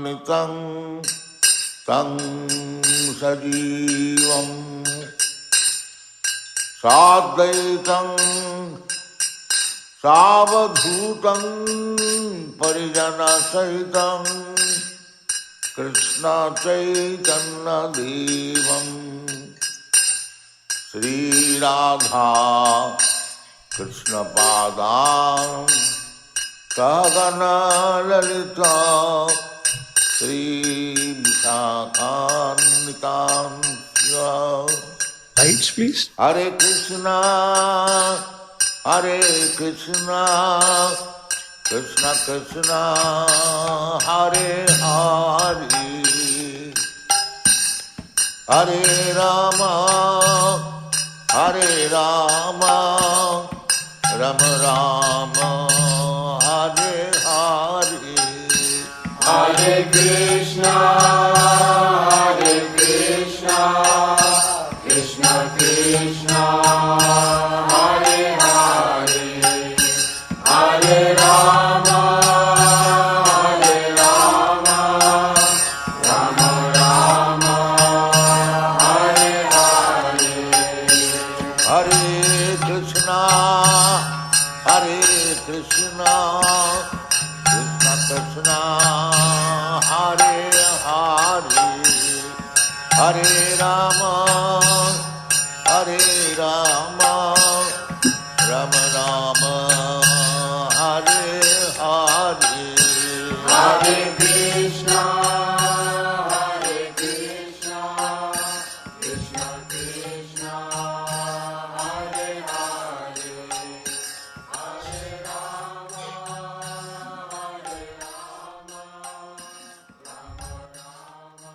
नितं तं सजीवं साद्वैतं सावधूतं परिजनसहितं Krishna चैतन्यदेवं Shri Radha कृष्णपादां सहगना Lalita श्रीविशाखान्वितां Lights, please. Hare Krishna, Hare Krishna, Krishna Krishna, Hare Hare, Hare Rama, Hare Rama, Rama Rama, Hare Hare, Hare Krishna, Hare Krishna, Krishna Krishna, Hare Hare, Hare Rama, Hare Rama, Rama Rama, Hare Hare. Hare Krishna, Hare Krishna, Krishna Krishna, Hare Hare, Hare Rama, Hare Rama, Rama Rama, Hare Hare. Hare Krishna, Hare Krishna, Krishna Krishna, Hare Hare, Hare Rama, Hare Rama, Rama Rama, Hare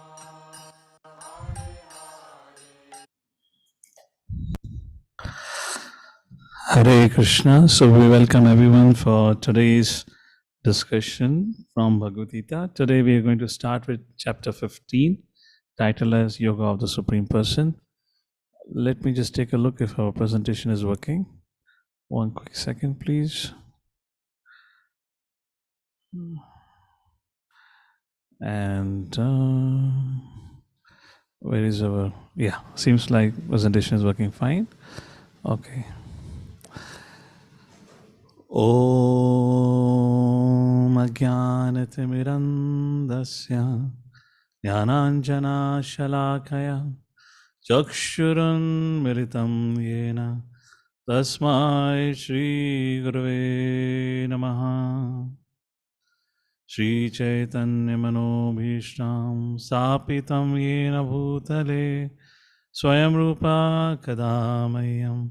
Hare. Hare Krishna. So we welcome everyone for today's discussion from Bhagavad Gita. Today we are going to start with chapter 15, titled as Yoga of the Supreme Person. Let me just take a look if our presentation is working. One quick second, please. And where is our, yeah, seems like presentation is working fine. Okay. Om Ajnanatimirandasya Jnananjana Shalakaya Chakshurun Miritam Yena Tasmai Shri Gurave Namaha Shri Chaitanya Manobhishtam Sapitam Yena Bhutale Swayam Rupa Kadamayam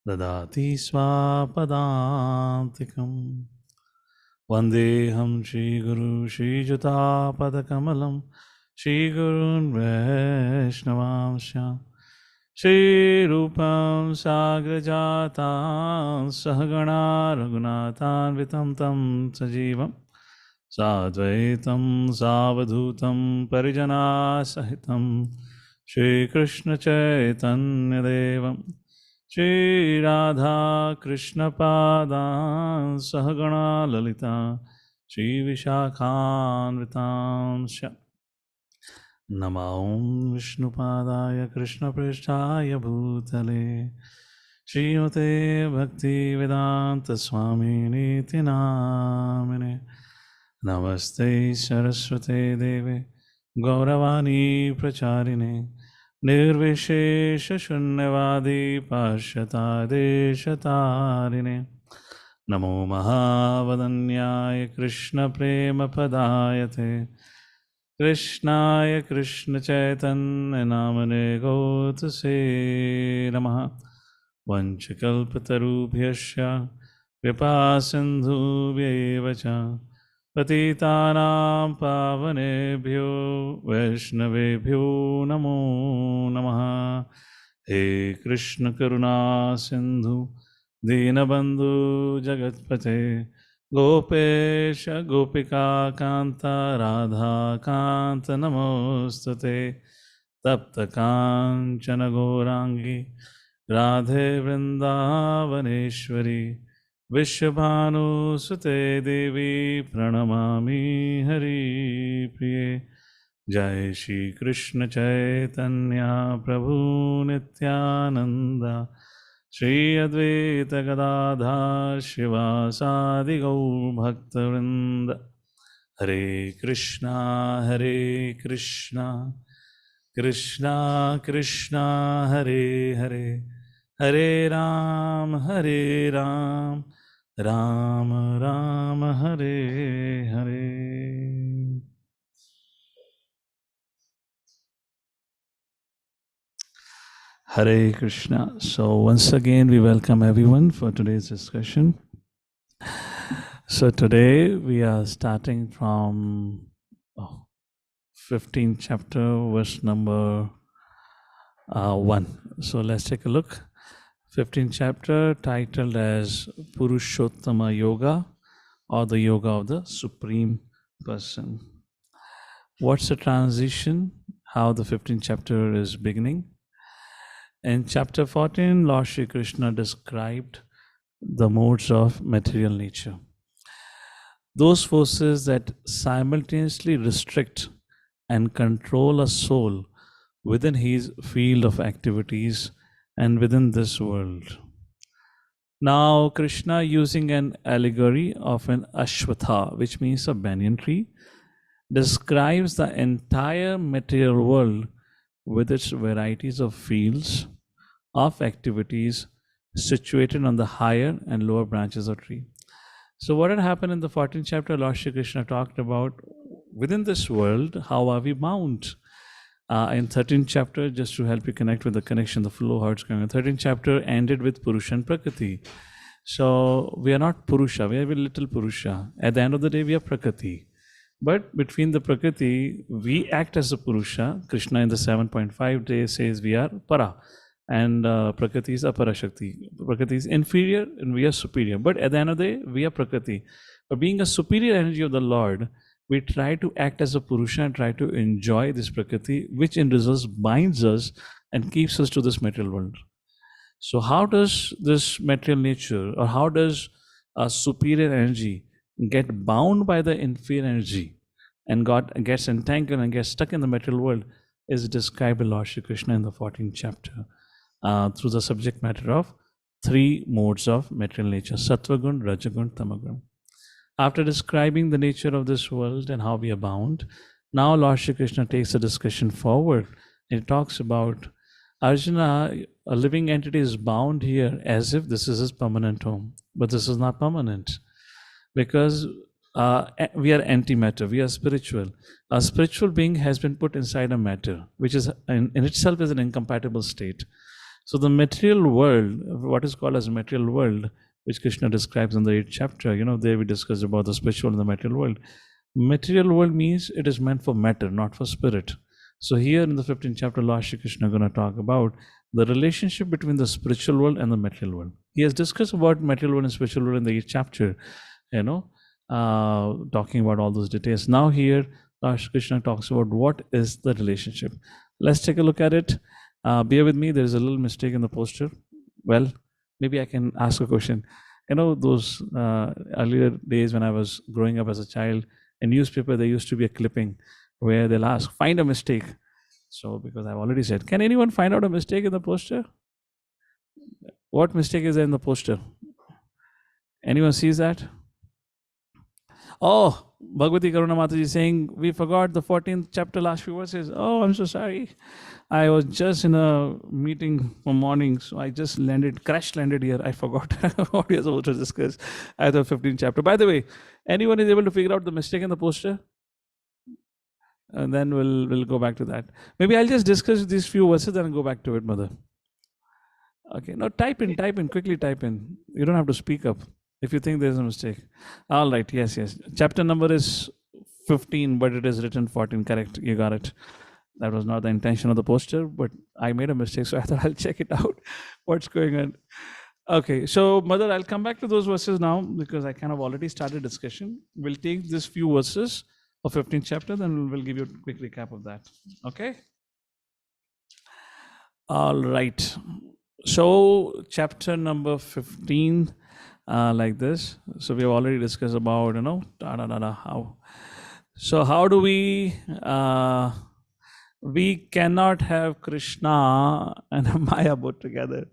Dadati Swapadantikam Vandeham Shri Guru Shri Jutapadakammalam Shri Gurun Vaishnavamsya Shri Rupam Sagrajatam Sahagana Raghunathan Vitam Tam Sajivam Sadvaitam Savadhutam Parijana Sahitam Shri Krishna Chaitanya Devam Shri Radha Krishna Padan Sahagana Lalita Shri Vishakhanvitamsya Namaum Vishnu Padaya Krishna Prishtaya Bhutale Shrimate Bhakti Vedanta Swami Niti Namine Namaste Saraswate Deve Gauravani Pracharine Nirvishesha Shunyavadi Pashyata Deshatarine Namo Mahavadanyaya Krishna Prema Padayate Krishnaya Krishna Chaitanya Namane Gautase Namaha Vanchakalpatarubhyasya Kripa Sindhubhyevacha Patitanam Pavanebhyo Vaishnavebhyo Namo Namaha He Krishna Karuna Sindhu Dinabandhu Jagatpate Gopesha Gopika Kanta Radha Kanta Namostate Tapta Kanchana Gorangi Radhe Vrindavaneshwari Vishabhanu Sute Devi Pranamami Hari प्रिये जय श्री कृष्ण चैतन्य प्रभु नित्यानंद श्री अद्वैत गदाधर शिवासादि गौर भक्तवृंद हरे Krishna Krishna Krishna Hare Hare Hare Ram Ram Ram Hare Hare. Hare Krishna. So once again we welcome everyone for today's discussion. So today we are starting from 15th chapter, verse number 1. So let's take a look. 15th chapter titled as Purushottama Yoga, or the Yoga of the Supreme Person. What's the transition? How the 15th chapter is beginning? In chapter 14, Lord Shri Krishna described the modes of material nature. Those forces that simultaneously restrict and control a soul within his field of activities and within this world. Now, Krishna, using an allegory of an ashwatha, which means a banyan tree, describes the entire material world with its varieties of fields of activities situated on the higher and lower branches of tree. So what had happened in the 14th chapter, Lord Shri Krishna talked about within this world, how are we bound? In 13th chapter, just to help you connect with the connection, the flow, how it's going. 13th chapter ended with Purusha and Prakriti. So we are not Purusha, we are a little Purusha. At the end of the day, we are Prakriti. But between the Prakriti, we act as a Purusha. Krishna in the 7.5 day says we are Para. And Prakriti is Apara Shakti. Prakriti is inferior and we are superior. But at the end of the day, we are Prakriti. But being a superior energy of the Lord, we try to act as a Purusha and try to enjoy this Prakriti, which in results binds us and keeps us to this material world. So how does this material nature, or how does a superior energy get bound by the inferior energy and gets entangled and gets stuck in the material world, is described by Lord Shri Krishna in the 14th chapter through the subject matter of 3 modes of material nature: Sattvagun, Rajagun, Tamagun. After describing the nature of this world and how we are bound, now Lord Shri Krishna takes the discussion forward. He talks about Arjuna, a living entity is bound here as if this is his permanent home. But this is not permanent, because we are antimatter, we are spiritual. A spiritual being has been put inside a matter, which is in itself is an incompatible state. So the material world, what is called as material world, which Krishna describes in the 8th chapter, there we discussed about the spiritual and the material world. Material world means it is meant for matter, not for spirit. So here in the 15th chapter, Lord Shri Krishna is going to talk about the relationship between the spiritual world and the material world. He has discussed about material world and spiritual world in the 8th chapter, talking about all those details. Now here, Lord Shri Krishna talks about what is the relationship. Let's take a look at it. Bear with me, there is a little mistake in the poster. Well, maybe I can ask a question. Those earlier days when I was growing up as a child, in newspaper there used to be a clipping where they'll ask, find a mistake. So because I've already said, can anyone find out a mistake in the poster? What mistake is there in the poster? Anyone sees that? Oh, Bhagavati Karuna Mataji saying, we forgot the 14th chapter last few verses. Oh, I'm so sorry. I was just in a meeting for morning, so I just crash landed here. I forgot what we are supposed to discuss at the 15th chapter. By the way, anyone is able to figure out the mistake in the poster? And then we'll go back to that. Maybe I'll just discuss these few verses and go back to it, Mother. Okay, now type in, quickly type in. You don't have to speak up if you think there's a mistake. All right, yes. Chapter number is 15, but it is written 14, correct, you got it. That was not the intention of the poster, but I made a mistake, so I thought I'll check it out, what's going on. Okay, so Mother, I'll come back to those verses now because I kind of already started discussion. We'll take these few verses of 15th chapter, then we'll give you a quick recap of that. Okay? All right. So chapter number 15, like this. So we have already discussed about, how So how do we cannot have Krishna and Maya both together.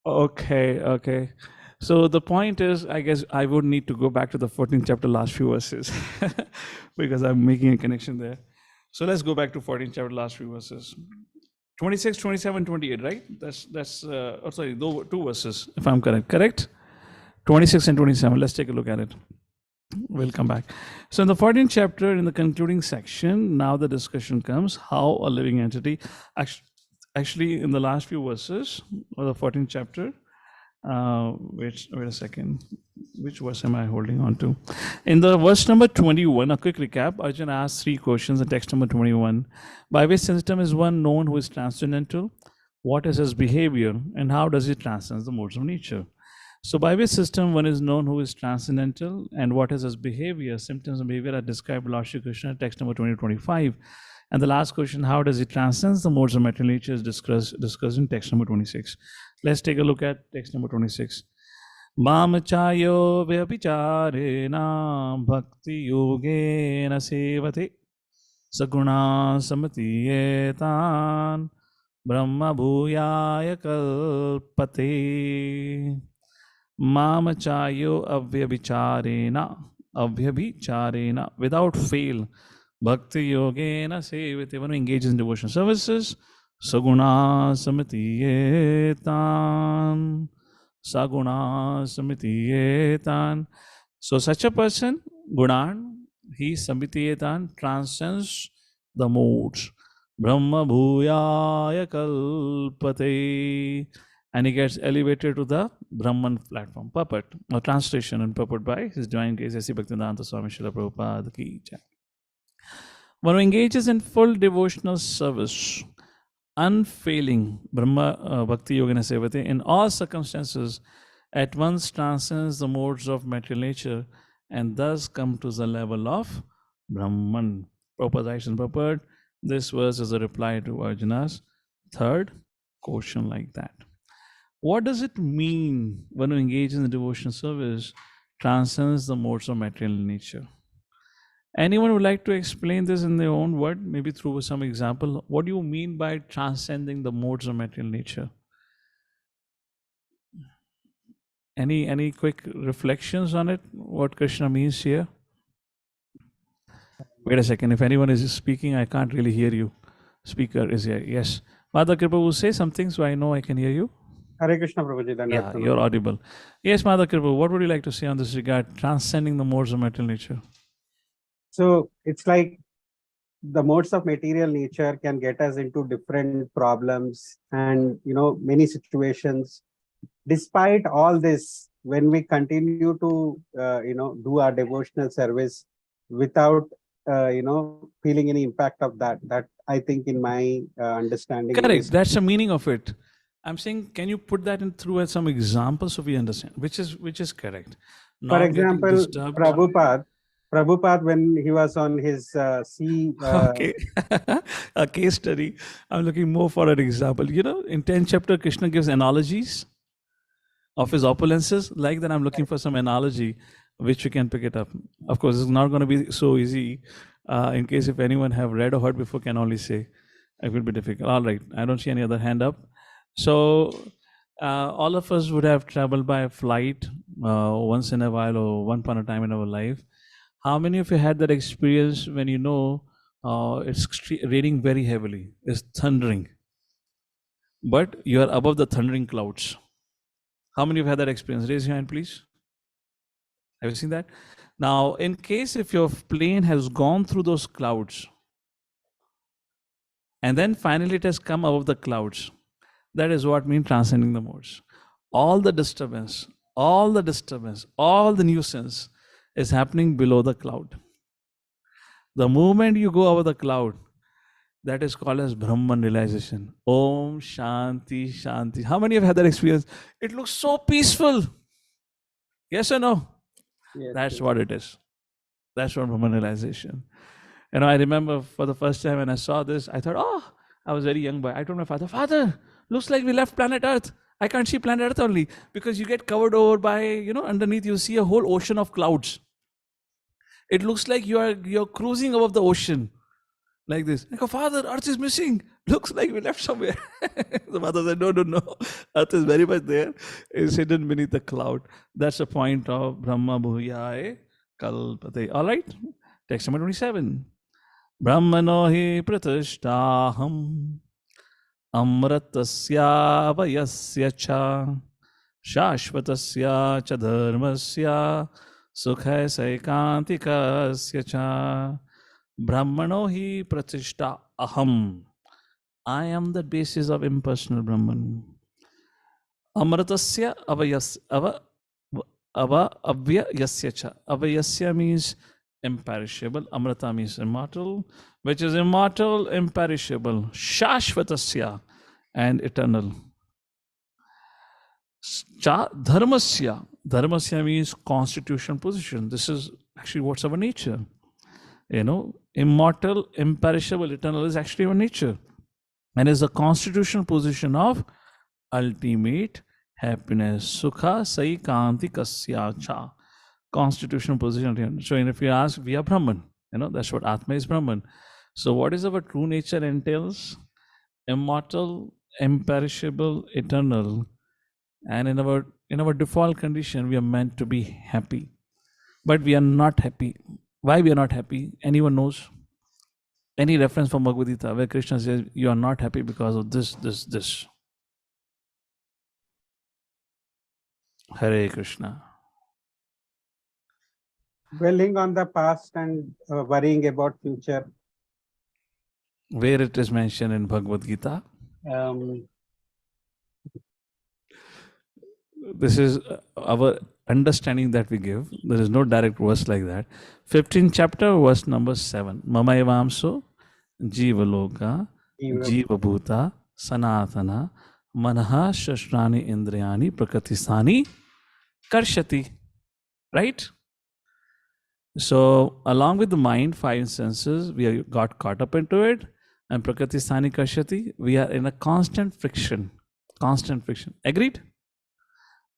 Okay. So the point is, I guess I would need to go back to the 14th chapter, last few verses, because I'm making a connection there. So let's go back to 14th chapter, last few verses. 26, 27, 28, right? That's two verses, if I'm correct. Correct? 26 and 27. Let's take a look at it. We'll come back. So in the 14th chapter, in the concluding section, now the discussion comes how a living entity, actually in the last few verses of the 14th chapter, wait a second, which verse am I holding on to? In the verse number 21, a quick recap, Arjuna asks 3 questions in text number 21. By which system is one known who is transcendental? What is his behavior? And how does he transcend the modes of nature? So by which system one is known who is transcendental, and what is his behavior? Symptoms of behavior are described by Lord Shri Krishna, text number 20-25. And the last question, how does he transcend the modes of material nature, is discussed in text number 26. Let's take a look at text number 26. Mamachayo vyabhicharena bhakti yogena sevate saguna samatiyetan brahma bhuyaya kalpate. Mamachayo avyabhicharena, without fail, bhakti yogena sevate, one who engages in devotional services, saguna samitiyetan. So such a person, gunan, he samitiyetan, transcends the modes. Brahma bhuyaya kalpate. And he gets elevated to the Brahman platform. Puppet, or translation and purport by His Divine Grace, S.C. Bhaktivedanta Swami Srila Prabhupada ki jai. One who engages in full devotional service, unfailing, Brahma Bhakti Yogena Sevate, in all circumstances, at once transcends the modes of material nature and thus come to the level of Brahman. Prabhupada writes in purport, this verse is a reply to Arjuna's third question like that. What does it mean when we engage in the devotional service transcends the modes of material nature? Anyone would like to explain this in their own word, maybe through some example? What do you mean by transcending the modes of material nature? Any quick reflections on it? What Krishna means here? Wait a second. If anyone is speaking, I can't really hear you. Speaker is here. Yes. Mother Kripa will say something so I know I can hear you. Hare Krishna, Prabhuji. Yeah, you're audible. Yes, Mother Kripa, what would you like to say on this regard, transcending the modes of material nature? So it's like the modes of material nature can get us into different problems and, many situations. Despite all this, when we continue to, do our devotional service without, feeling any impact of that I think in my understanding. Correct. That's the meaning of it. I'm saying, can you put that in through some examples so we understand, which is correct? For example, Prabhupada, when he was on his sea... okay, a case study. I'm looking more for an example. In 10th chapter, Krishna gives analogies of his opulences. Like that, I'm looking for some analogy which we can pick it up. Of course, it's not going to be so easy. In case if anyone have read or heard before, can only say it will be difficult. All right, I don't see any other hand up. So all of us would have traveled by flight once in a while or one upon a time in our life. How many of you had that experience when it's raining very heavily, it's thundering, but you are above the thundering clouds? How many of you had that experience? Raise your hand, please. Have you seen that? Now, in case if your plane has gone through those clouds and then finally it has come above the clouds, that is what means transcending the modes. All the disturbance, all the nuisance is happening below the cloud. The moment you go over the cloud, that is called as Brahman realization. Om Shanti Shanti. How many have had that experience? It looks so peaceful. Yes or no? Yes, That's what it is. That's what Brahman realization. I remember for the first time when I saw this, I thought, I was very young boy. I told my father, looks like we left planet Earth. I can't see planet Earth only because you get covered over by, underneath you see a whole ocean of clouds. It looks like you're cruising above the ocean like this. Like, oh, Father, Earth is missing. Looks like we left somewhere. The father said, no. Earth is very much there. It's hidden beneath the cloud. That's the point of Brahma Bhuyaye Kalpate. All right. Text number 27. Brahmano hi pratishtaham amratasya vayasya cha shashvatasya cha dharmasya sukha saikantikasya cha. Brahmano hi pratishta aham. I am the basis of impersonal Brahman. Amratasya avyayasya cha. Avyayasya means imperishable. Amrata means immortal, which is immortal, imperishable. Shashvatasya and eternal. Cha dharmasya. Dharmasya means constitution position. This is actually what's our nature. Immortal, imperishable, eternal is actually our nature, and is the constitutional position of ultimate happiness. Sukha sai kanti kasya cha. Constitutional position. So if you ask, we are Brahman. That's what Atma is, Brahman. So what is our true nature entails? Immortal, imperishable, eternal, and in our default condition, we are meant to be happy, but we are not happy. Why we are not happy? Anyone knows? Any reference from Bhagavad Gita where Krishna says you are not happy because of this? Hare Krishna. Dwelling on the past and worrying about future. Where it is mentioned in Bhagavad Gita? This is our understanding that we give. There is no direct verse like that. 15th chapter, verse number 7. Mama evamso jivaloka jivabhuta sanatana manaha shashrani indriyani prakritisani karshati. Right? So along with the mind, five senses, we got caught up into it, and prakritisani karshati, we are in a constant friction. Agreed?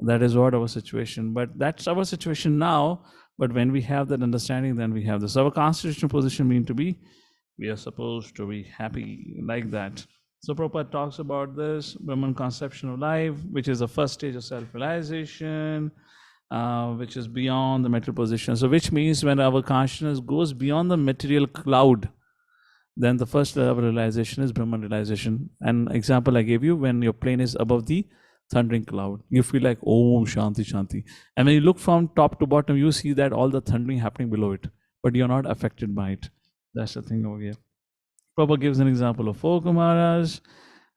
That is what our situation. But that's our situation now. But when we have that understanding, then we have this. Our constitutional position mean to be, we are supposed to be happy like that. So Prabhupada talks about this Brahman conception of life, which is the first stage of self-realization, which is beyond the material position. So which means when our consciousness goes beyond the material cloud, then the first level of realization is Brahman realization. An example I gave you, when your plane is above the thundering cloud, you feel like, oh, Shanti, Shanti. And when you look from top to bottom, you see that all the thundering happening below it, but you're not affected by it. That's the thing over here. Prabhupada gives an example of four Kumaras,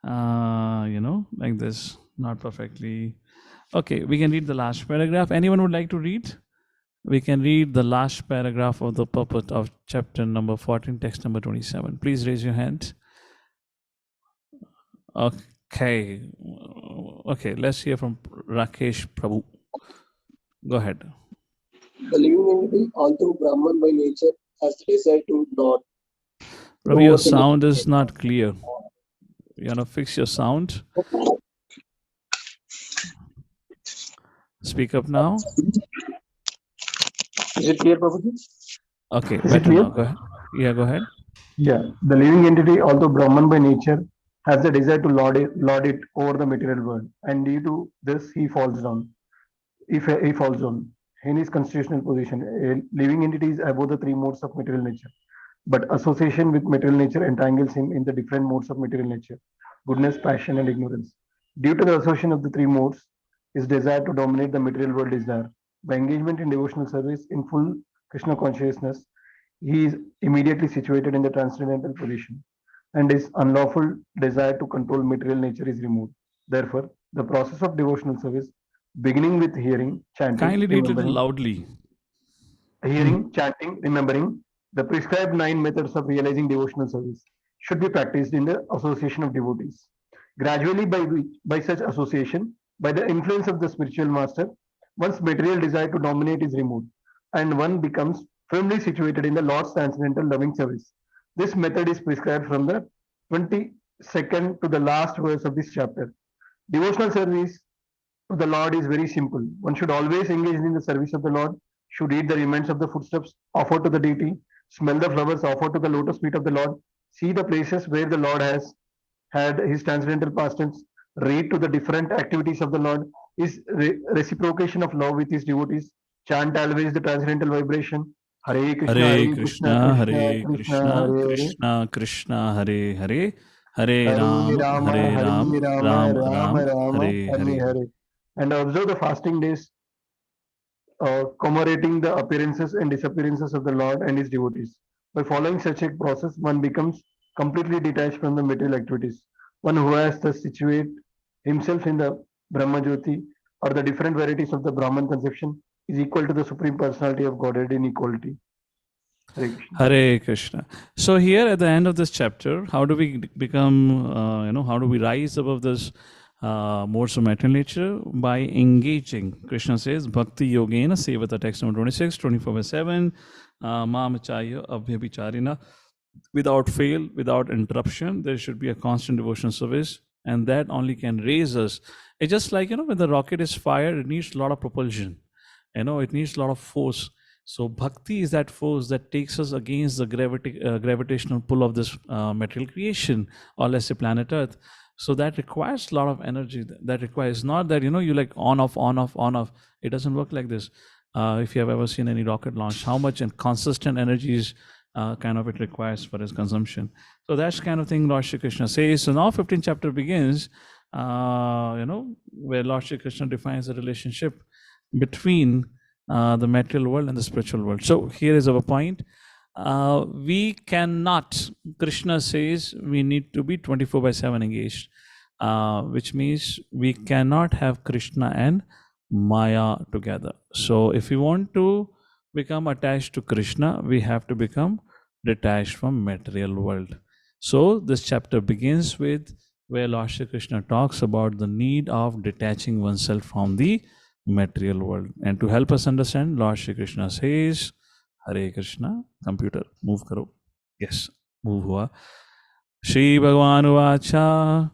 like this, not perfectly. Okay, we can read the last paragraph. Anyone would like to read? We can read the last paragraph of the purport of chapter number 14, text number 27. Please raise your hand. Okay, let's hear from Rakesh Prabhu. Go ahead. The living entity, although Brahman by nature, has the desire to not. Prabhu, your sound is not clear. You want to fix your sound? Speak up now. Is it clear, Prabhuji? Okay, better now. Go ahead. Yeah, go ahead. Yeah, the living entity, although Brahman by nature, has the desire to lord it over the material world, and due to this, he falls down. He falls down in his constitutional position. A living entity is above the three modes of material nature, but association with material nature entangles him in the different modes of material nature: goodness, passion, and ignorance. Due to the association of the three modes, his desire to dominate the material world is there. By engagement in devotional service in full Krishna consciousness, he is immediately situated in the transcendental position, and his unlawful desire to control material nature is removed. Therefore, the process of devotional service, beginning with hearing, chanting, kindly read it loudly. Hearing, chanting, remembering, the prescribed 9 methods of realizing devotional service should be practiced in the association of devotees. Gradually, by such association, by the influence of the spiritual master, one's material desire to dominate is removed, and one becomes firmly situated in the Lord's transcendental loving service. This method is prescribed from the 22nd to the last verse of this chapter. Devotional service to the Lord is very simple. One should always engage in the service of the Lord, should eat the remains of the footsteps offered to the deity, smell the flowers offered to the lotus feet of the Lord, see the places where the Lord has had his transcendental pastimes, read to the different activities of the Lord, his reciprocation of love with his devotees, chant always the transcendental vibration, Hare Krishna, Hare Hare Krishna, Krishna, Krishna Hare Krishna, Krishna, Hare Hare, Krishna Krishna, Hare Hare, Hare Hare Ram, Rama, Hare Hare Ram, Rama, Ram Rama Ram, Rama, Hare Hare Hare. Hare. And observe the fasting days commemorating the appearances and disappearances of the Lord and his devotees. By following such a process, one becomes completely detached from the material activities. One who has to situate himself in the Brahma Jyoti or the different varieties of the Brahman conception is equal to the Supreme Personality of Godhead in equality. Hare Krishna. Hare Krishna. So here at the end of this chapter, how do we become, how do we rise above this modes of material nature? By engaging. Krishna says, Bhakti Yogena Sevata, text number 26, 24/7, Mamachaya Abhyabhicharina. Without fail, without interruption, there should be a constant devotional service, and that only can raise us. It's just like, when the rocket is fired, it needs a lot of propulsion. It needs a lot of force. So bhakti is that force that takes us against the gravitational pull of this material creation, or let's say planet Earth. So that requires a lot of energy. That requires not that you like on off on off on off. It doesn't work like this. If you have ever seen any rocket launch, how much and consistent energy is kind of it requires for its consumption. So that's kind of thing Lord Shri Krishna says. So now 15th chapter begins, where Lord Shri Krishna defines the relationship between the material world and the spiritual world. So here is our point. We cannot, Krishna says, we need to be 24/7 engaged, which means we cannot have Krishna and Maya together. So if we want to become attached to Krishna, we have to become detached from material world. So this chapter begins with where Lord Shri Krishna talks about the need of detaching oneself from the material world. And to help us understand, Lord Shri Krishna says, Hare Krishna, computer, move karo. Yes, move hua. Shri Bhagavan Vacha,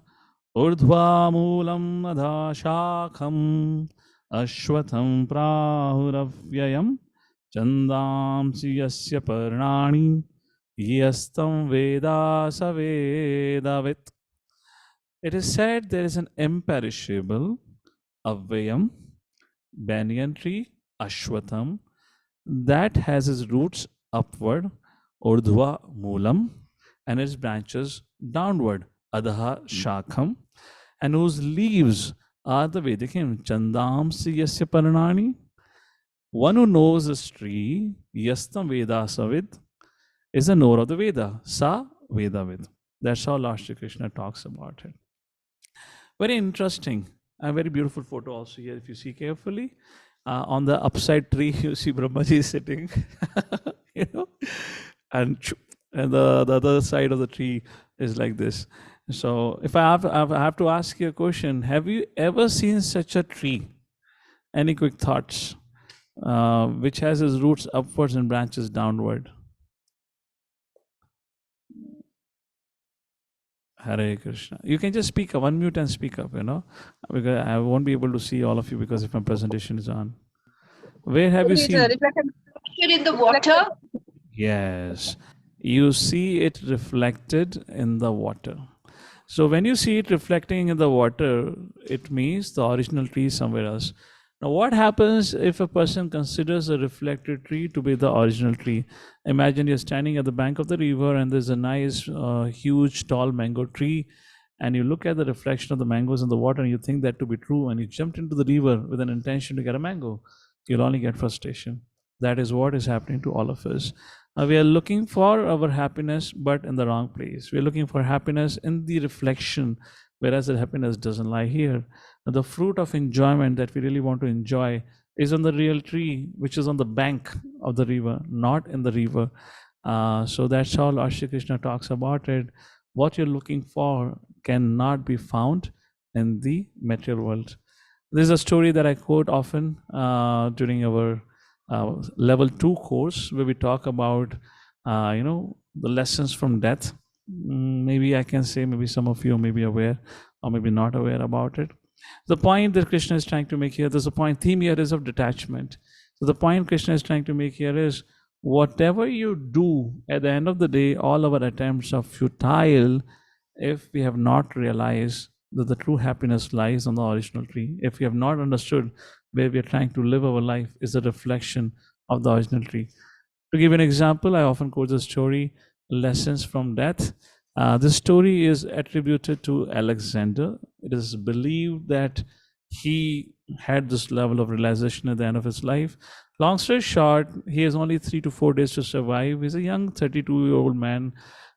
Urdhva Moolam Adha Shakham, Ashwatham Prahuravyayam, Chandamsi Yasya Parnani, Yastam Veda Savedavit. It is said there is an imperishable, Avyayam, banyan tree, Ashwatham, that has its roots upward, Urdhva Moolam, and its branches downward, Adha Shakham, and whose leaves are the Vedic hymn, Chandamsi Yasya Paranani. One who knows this tree, Yastam Veda Savid, is a knower of the Veda, Sa Vedavid. That's how Lord Shri Krishna talks about it. Very interesting. A very beautiful photo also here, if you see carefully. On the upside tree, you see Brahmaji sitting, and the other side of the tree is like this. So if I have to ask you a question, have you ever seen such a tree? Any quick thoughts? Which has its roots upwards and branches downward. Hare Krishna. You can just speak up, unmute and speak up, because I won't be able to see all of you because if my presentation is on. Where have you seen? Reflected in the water. Yes. You see it reflected in the water. So when you see it reflecting in the water, it means the original tree is somewhere else. Now, what happens if a person considers a reflected tree to be the original tree? Imagine you're standing at the bank of the river and there's a nice, huge, tall mango tree, and you look at the reflection of the mangoes in the water and you think that to be true, and you jumped into the river with an intention to get a mango. You'll only get frustration. That is what is happening to all of us. We are looking for our happiness, but in the wrong place. We are looking for happiness in the reflection, whereas the happiness doesn't lie here. The fruit of enjoyment that we really want to enjoy is on the real tree, which is on the bank of the river, not in the river. So that's how Lord Shri Krishna talks about it. What you're looking for cannot be found in the material world. This is a story that I quote often during our level 2 course, where we talk about, the lessons from death. Maybe I can say, maybe some of you may be aware or maybe not aware about it. The point that Krishna is trying to make here, there's a point, theme here is of detachment. So the point Krishna is trying to make here is, whatever you do, at the end of the day, all our attempts are futile if we have not realized that the true happiness lies on the original tree. If we have not understood where we are trying to live our life is a reflection of the original tree. To give an example, I often quote the story, Lessons from Death. This story is attributed to Alexander. It is believed that he had this level of realization at the end of his life. Long story short, he has only 3 to 4 days to survive. He's a young 32-year-old man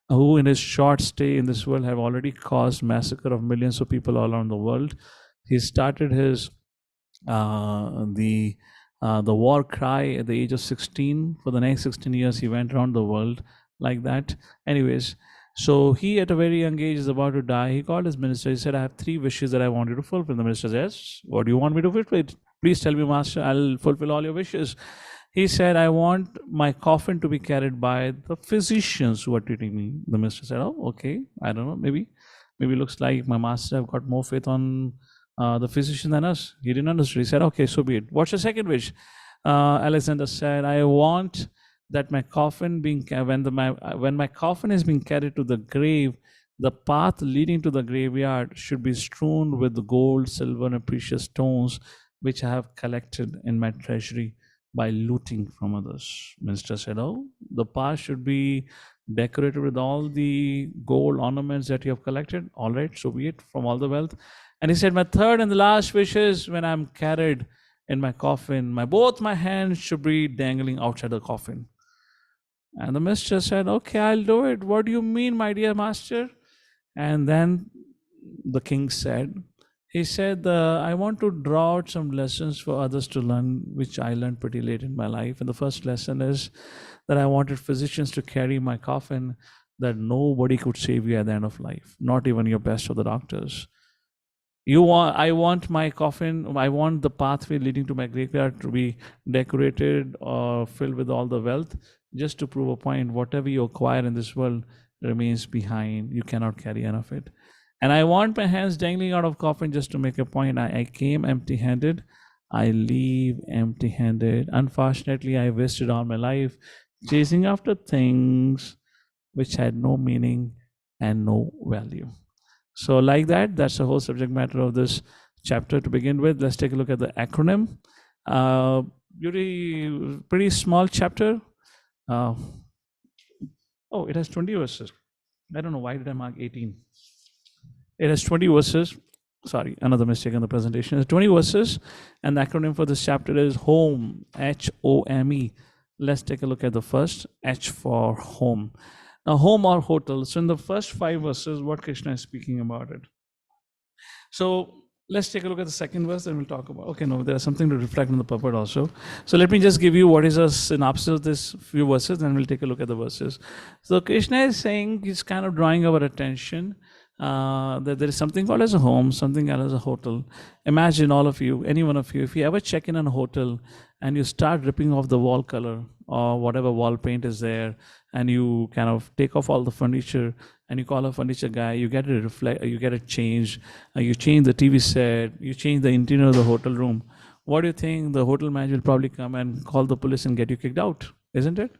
who, in his short stay in this world, have already caused massacre of millions of people all around the world. He started his the war cry at the age of 16. For the next 16 years, he went around the world like that. Anyways, so he at a very young age is about to die. He called his minister. He said, I have 3 wishes that I want you to fulfill. The minister says, yes, what do you want me to fulfill? Please tell me, master, I'll fulfill all your wishes. He said, I want my coffin to be carried by the physicians who are treating me. The minister said, oh, okay, I don't know, maybe looks like my master have got more faith on the physician than us. He didn't understand. He said, okay, so be it. What's your second wish? Alexander said, I want that my coffin when my coffin is being carried to the grave, the path leading to the graveyard should be strewn with gold, silver, and precious stones, which I have collected in my treasury by looting from others. Minister said, oh, the path should be decorated with all the gold ornaments that you have collected. All right, so be it, from all the wealth. And he said, my third and the last wish is, when I'm carried in my coffin, both my hands should be dangling outside the coffin. And the minister said, okay, I'll do it. What do you mean, my dear master? And then the king said, I want to draw out some lessons for others to learn, which I learned pretty late in my life. And the first lesson is that I wanted physicians to carry my coffin, that nobody could save you at the end of life, not even your best of the doctors. I want my coffin, I want the pathway leading to my graveyard to be decorated or filled with all the wealth, just to prove a point. Whatever you acquire in this world remains behind. You cannot carry enough of it. And I want my hands dangling out of coffin just to make a point. I came empty-handed. I leave empty-handed. Unfortunately, I wasted all my life chasing after things which had no meaning and no value. So like that's the whole subject matter of this chapter to begin with. Let's take a look at the acronym. Pretty small chapter. It has 20 verses. I don't know, why did I mark 18? It has 20 verses. Sorry, another mistake on the presentation. It has 20 verses, and the acronym for this chapter is HOME, H-O-M-E. Let's take a look at the first, H for home. Now, home or hotel. So in the first 5 verses, what Krishna is speaking about it. So let's take a look at the second verse, and we'll talk about, okay, no, there's something to reflect on the purport also. So let me just give you what is a synopsis of this few verses, and we'll take a look at the verses. So Krishna is saying, he's kind of drawing our attention that there is something called as a home, something called as a hotel. Imagine all of you, any one of you, if you ever check in a hotel and you start ripping off the wall color or whatever wall paint is there, and you kind of take off all the furniture and you call a furniture guy, you get it changed, you change the TV set, you change the interior of the hotel room. What do you think? The hotel manager will probably come and call the police and get you kicked out, isn't it?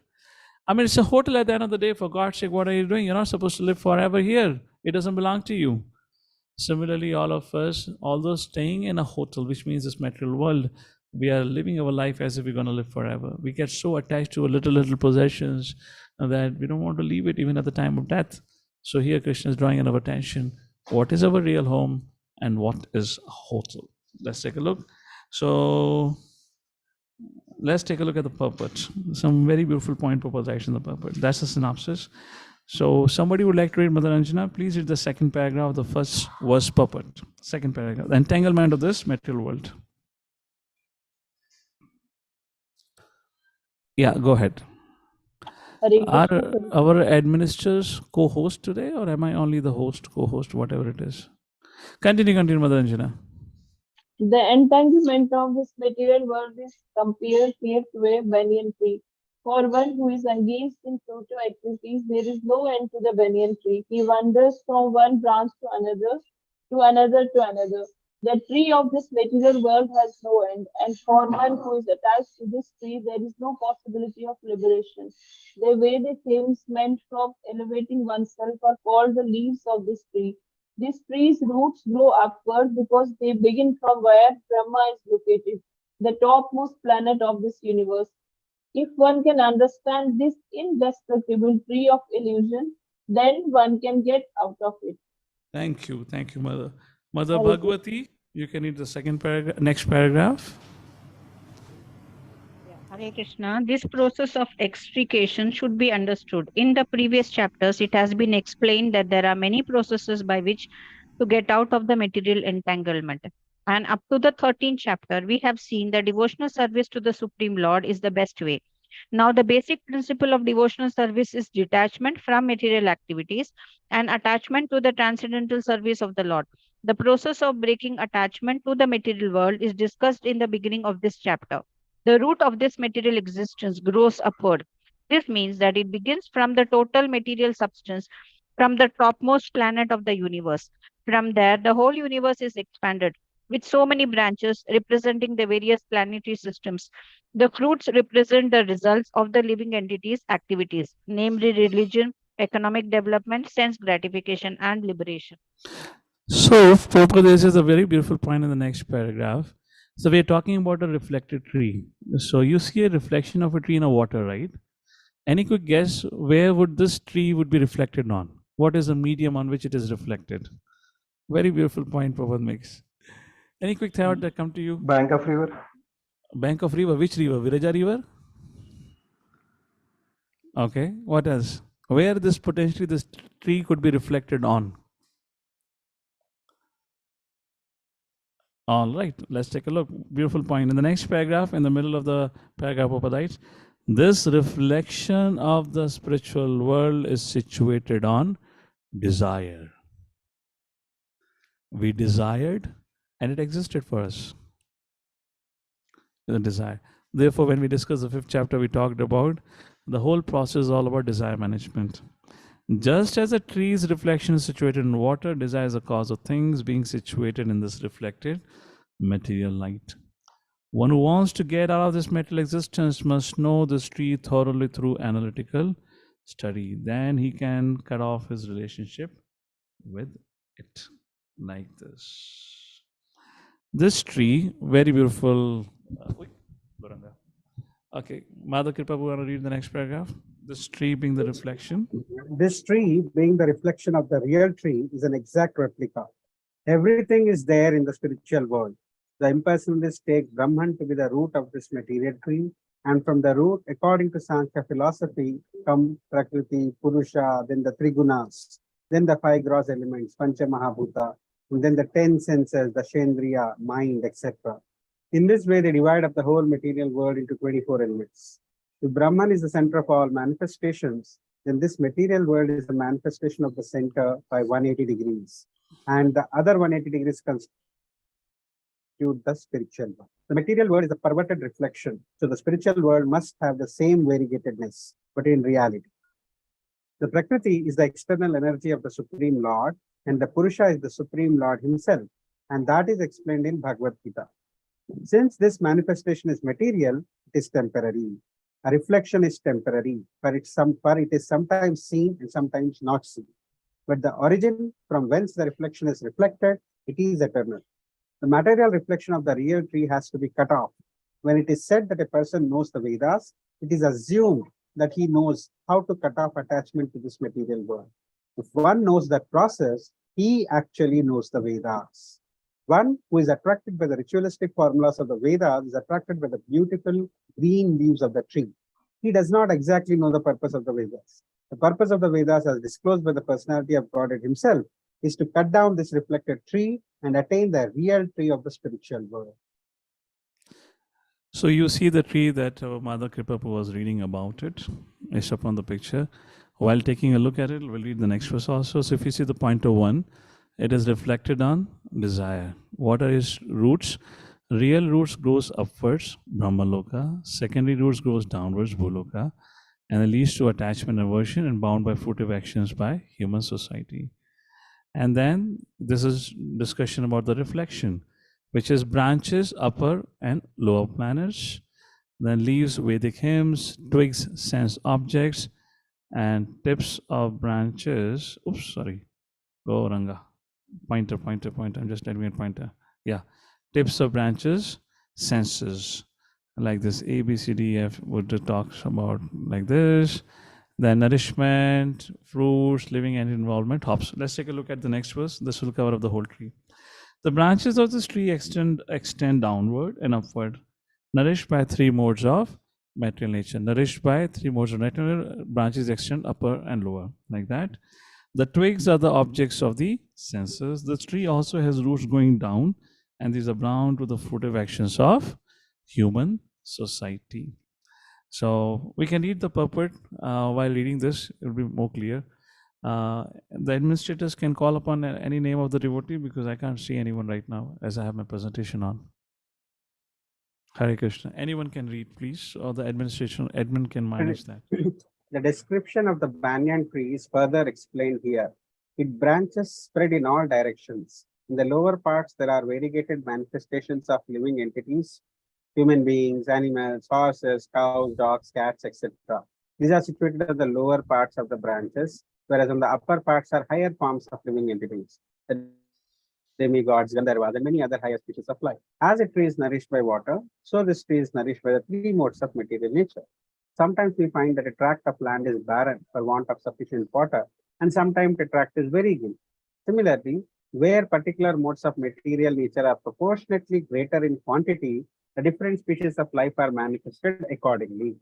I mean, it's a hotel at the end of the day. For God's sake, what are you doing? You're not supposed to live forever here. It doesn't belong to you. Similarly, all of us, although staying in a hotel, which means this material world, we are living our life as if we're going to live forever. We get so attached to our little possessions that we don't want to leave it even at the time of death. So here Krishna is drawing our attention. What is our real home and what is a hotel? Let's take a look. So let's take a look at the purport. Some very beautiful point proposition in the purport. That's the synopsis. So somebody would like to read, Mother Anjana, please read the second paragraph of the first verse purport. Second paragraph, the entanglement of this material world. Yeah, go ahead. Are our administrators co-host today, or am I only the host, co-host, whatever it is? Continue, Mother Anjana. The entanglement of this material world is compared here to a banyan tree. For one who is engaged in fruitive activities, there is no end to the banyan tree. He wanders from one branch to another, to another, to another. The tree of this material world has no end, and for one who is attached to this tree, there is no possibility of liberation. The Vedic hymns meant from elevating oneself are called the leaves of this tree. This tree's roots grow upward because they begin from where Brahma is located, the topmost planet of this universe. If one can understand this indestructible tree of illusion, then one can get out of it. Thank you, Mother. Mother Hare Krishna. Bhagavati, you can read the second paragraph, next paragraph. Hare Krishna. This process of extrication should be understood. In the previous chapters, it has been explained that there are many processes by which to get out of the material entanglement. And up to the 13th chapter, we have seen that devotional service to the Supreme Lord is the best way. Now, the basic principle of devotional service is detachment from material activities and attachment to the transcendental service of the Lord. The process of breaking attachment to the material world is discussed in the beginning of this chapter. The root of this material existence grows upward. This means that it begins from the total material substance, from the topmost planet of the universe. From there, the whole universe is expanded with so many branches representing the various planetary systems. The fruits represent the results of the living entities' activities, namely religion, economic development, sense gratification, and liberation. So, Prabhupada, this is a very beautiful point in the next paragraph. So, we are talking about a reflected tree. So, you see a reflection of a tree in a water, right? Any quick guess where would this tree would be reflected on? What is the medium on which it is reflected? Very beautiful point Prabhupada makes. Any quick thought that come to you? Bank of river. Bank of river. Which river? Viraja river? Okay. What else? Where this potentially this tree could be reflected on? All right, let's take a look. Beautiful point. In the next paragraph, in the middle of the paragraph, Prabhupada writes, this reflection of the spiritual world is situated on desire. We desired and it existed for us. The desire. Therefore, when we discussed the 5th chapter, we talked about the whole process is all about desire management. Just as a tree's reflection is situated in water, desire is a cause of things being situated in this reflected material light. One who wants to get out of this material existence must know this tree thoroughly through analytical study. Then he can cut off his relationship with it like this. This tree, very beautiful. Okay, Madhav Kripa, we want to read the next paragraph. This tree being the reflection. This tree, being the reflection of the real tree, is an exact replica. Everything is there in the spiritual world. The impersonalists take Brahman to be the root of this material tree, and from the root, according to Sankhya philosophy, come Prakriti, Purusha, then the Trigunas, then the 5 gross elements, Pancha Mahabhuta, and then the 10 senses, the Shendriya, mind, etc. In this way, they divide up the whole material world into 24 elements. If Brahman is the center of all manifestations, then this material world is the manifestation of the center by 180 degrees. And the other 180 degrees constitute the spiritual world. The material world is a perverted reflection. So the spiritual world must have the same variegatedness, but in reality. The Prakriti is the external energy of the Supreme Lord, and the Purusha is the Supreme Lord himself. And that is explained in Bhagavad Gita. Since this manifestation is material, it is temporary. A reflection is temporary, but it is sometimes seen and sometimes not seen. But the origin from whence the reflection is reflected, it is eternal. The material reflection of the real tree has to be cut off. When it is said that a person knows the Vedas, it is assumed that he knows how to cut off attachment to this material world. If one knows that process, he actually knows the Vedas. One who is attracted by the ritualistic formulas of the Vedas is attracted by the beautiful green leaves of the tree. He does not exactly know the purpose of the Vedas. The purpose of the Vedas, as disclosed by the personality of Godhead himself, is to cut down this reflected tree and attain the real tree of the spiritual world. So you see the tree that Mother Kripa was reading about it. It's up on the picture. While taking a look at it, we'll read the next verse also. So if you see the pointer 1, it is reflected on desire. What are its roots? Real roots grows upwards, Brahmaloka. Secondary roots grows downwards, Bhuloka. And it leads to attachment, aversion, and bound by fruitive actions by human society. And then this is discussion about the reflection. which is branches, upper and lower planets. Then leaves, Vedic hymns, twigs, sense objects, and tips of branches. Oops, sorry. Go Ranga. Pointer. I'm just adding a pointer. Yeah. Tips of branches, senses. Like this A, B, C, D, F would talks about like this. Then nourishment, fruits, living and involvement, hops. Let's take a look at the next verse. This will cover up the whole tree. The branches of this tree extend downward and upward, nourished by three modes of material nature. Nourished by three modes of material, branches extend upper and lower, like that. The twigs are the objects of the senses. The tree also has roots going down, and these are bound to the fruitive actions of human society. So we can read the purport while reading this, it will be more clear. The administrators can call upon any name of the devotee because I can't see anyone right now as I have my presentation on. Hare Krishna. Anyone can read, please, or the admin can manage that. The description of the banyan tree is further explained here. Its branches spread in all directions. In the lower parts, there are variegated manifestations of living entities, human beings, animals, horses, cows, dogs, cats, etc. These are situated at the lower parts of the branches, whereas on the upper parts are higher forms of living entities, the demigods, Gandharvas, and many other higher species of life. As a tree is nourished by water, so this tree is nourished by the three modes of material nature. Sometimes we find that a tract of land is barren for want of sufficient water, and sometimes the tract is very good. Similarly, where particular modes of material nature are proportionately greater in quantity, the different species of life are manifested accordingly.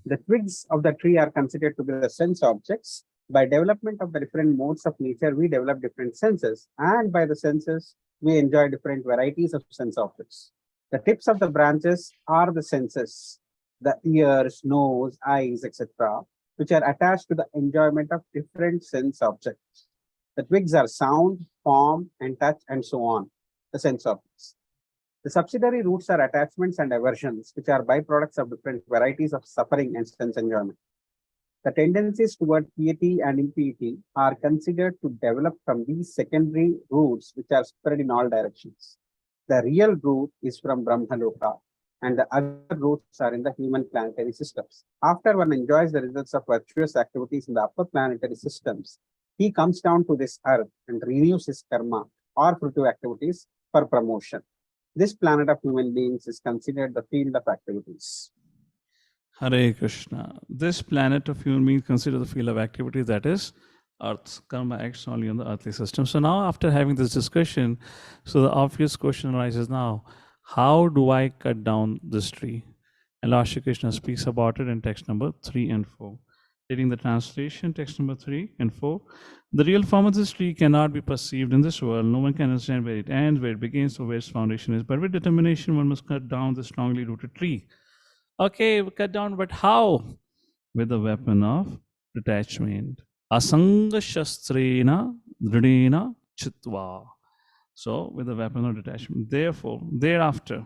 The twigs of the tree are considered to be the sense objects. By development of the different modes of nature, we develop different senses, and by the senses, we enjoy different varieties of sense objects. The tips of the branches are the senses, the ears, nose, eyes, etc., which are attached to the enjoyment of different sense objects. The twigs are sound, form, and touch, and so on, the sense objects. The subsidiary roots are attachments and aversions, which are byproducts of different varieties of suffering and sense enjoyment. The tendencies toward piety and impiety are considered to develop from these secondary roots, which are spread in all directions. The real root is from Brahmaloka, and the other roots are in the human planetary systems. After one enjoys the results of virtuous activities in the upper planetary systems, he comes down to this earth and renews his karma or fruitive activities for promotion. This planet of human beings is considered the field of activities. Hare Krishna. This planet of human beings consider the field of activity, that is Earth. Karma acts only on the earthly system. So now after having this discussion, so the obvious question arises now, how do I cut down this tree? And Lord Shri Krishna speaks about it in text number 3 and 4. Reading the translation, text number 3 and 4. The real form of this tree cannot be perceived in this world. No one can understand where it ends, where it begins, or where its foundation is. But with determination, one must cut down the strongly rooted tree. Okay, cut down, but how? With the weapon of detachment. Asanga shastrena dridena chitva. So, with the weapon of detachment. Therefore, thereafter,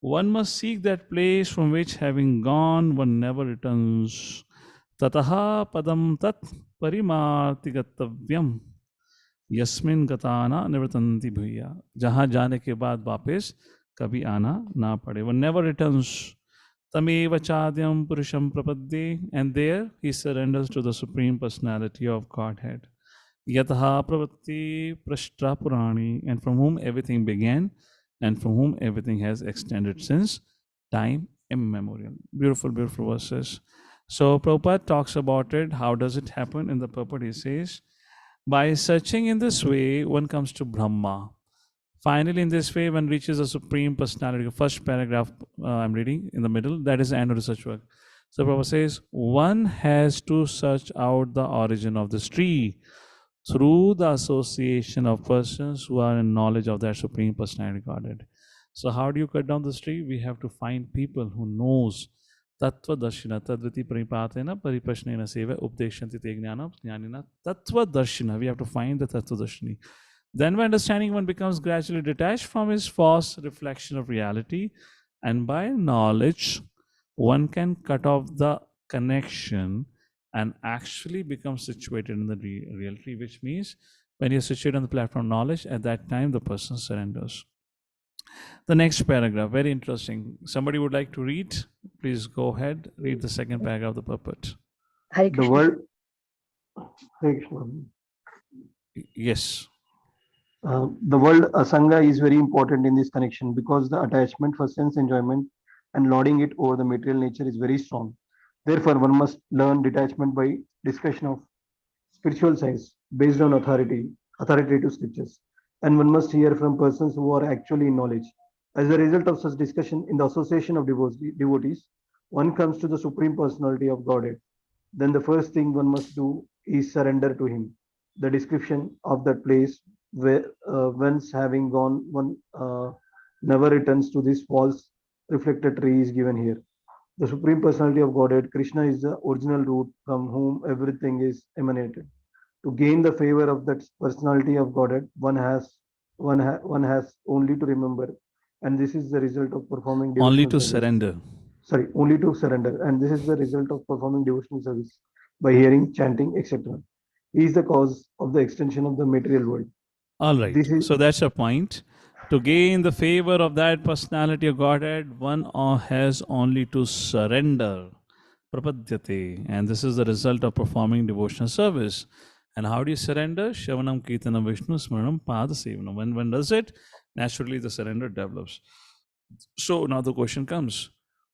one must seek that place from which, having gone, one never returns. Tataha padam tat parimartigatavyam. Yasmin gatana nirvatanti bhuya. Jahan jaane ke baad वापस कभी आना ना पड़े. One never returns. Tameva chadyam purusham prapadde, and there he surrenders to the Supreme Personality of Godhead. Yataha pravatti prashtra purani, and from whom everything began and from whom everything has extended since time immemorial. Beautiful, beautiful verses. So Prabhupada talks about it. How does it happen? In the purport he says, by searching in this way, one comes to Brahma. Finally, in this way, one reaches the Supreme Personality. First paragraph I'm reading in the middle, that is the end of research work. So Prabhupada says, one has to search out the origin of this tree through the association of persons who are in knowledge of that Supreme Personality Godhead. So how do you cut down this tree? We have to find people who knows Tattva Darshina, Tadviti Paripatena, Paripashnena Seva, Updeshanti Te Jnana, Jnanina, Tattva Darshina. We have to find the Tattva Darshini. Then by understanding, one becomes gradually detached from his false reflection of reality, and by knowledge, one can cut off the connection and actually become situated in the reality, which means when you're situated on the platform of knowledge, at that time the person surrenders. The next paragraph, very interesting. Somebody would like to read? Please go ahead. Read the second paragraph of the purport. Hare The Krishna. world, Hare Krishna. Yes. The word asanga is very important in this connection because the attachment for sense enjoyment and lording it over the material nature is very strong. Therefore, one must learn detachment by discussion of spiritual science based on authoritative scriptures, and one must hear from persons who are actually in knowledge. As a result of such discussion in the association of devotees, one comes to the Supreme Personality of Godhead. Then the first thing one must do is surrender to Him. The description of that place where whence having gone one never returns to this false reflected tree is given here. The Supreme Personality of Godhead, Krishna, is the original root from whom everything is emanated. To gain the favor of that personality of Godhead, one has only to remember, and this is the result of performing Only devotional to service. surrender. Sorry, only to surrender, and this is the result of performing devotional service by hearing, chanting, etc. He is the cause of the extension of the material world. All right. This is So that's a point. To gain the favor of that personality of Godhead, one has only to surrender. Prapadyate. And this is the result of performing devotional service. And how do you surrender? Shavanam, Kirtanam, Vishnu, Smaranam, Padasevanam. When one does it, naturally the surrender develops. So now the question comes,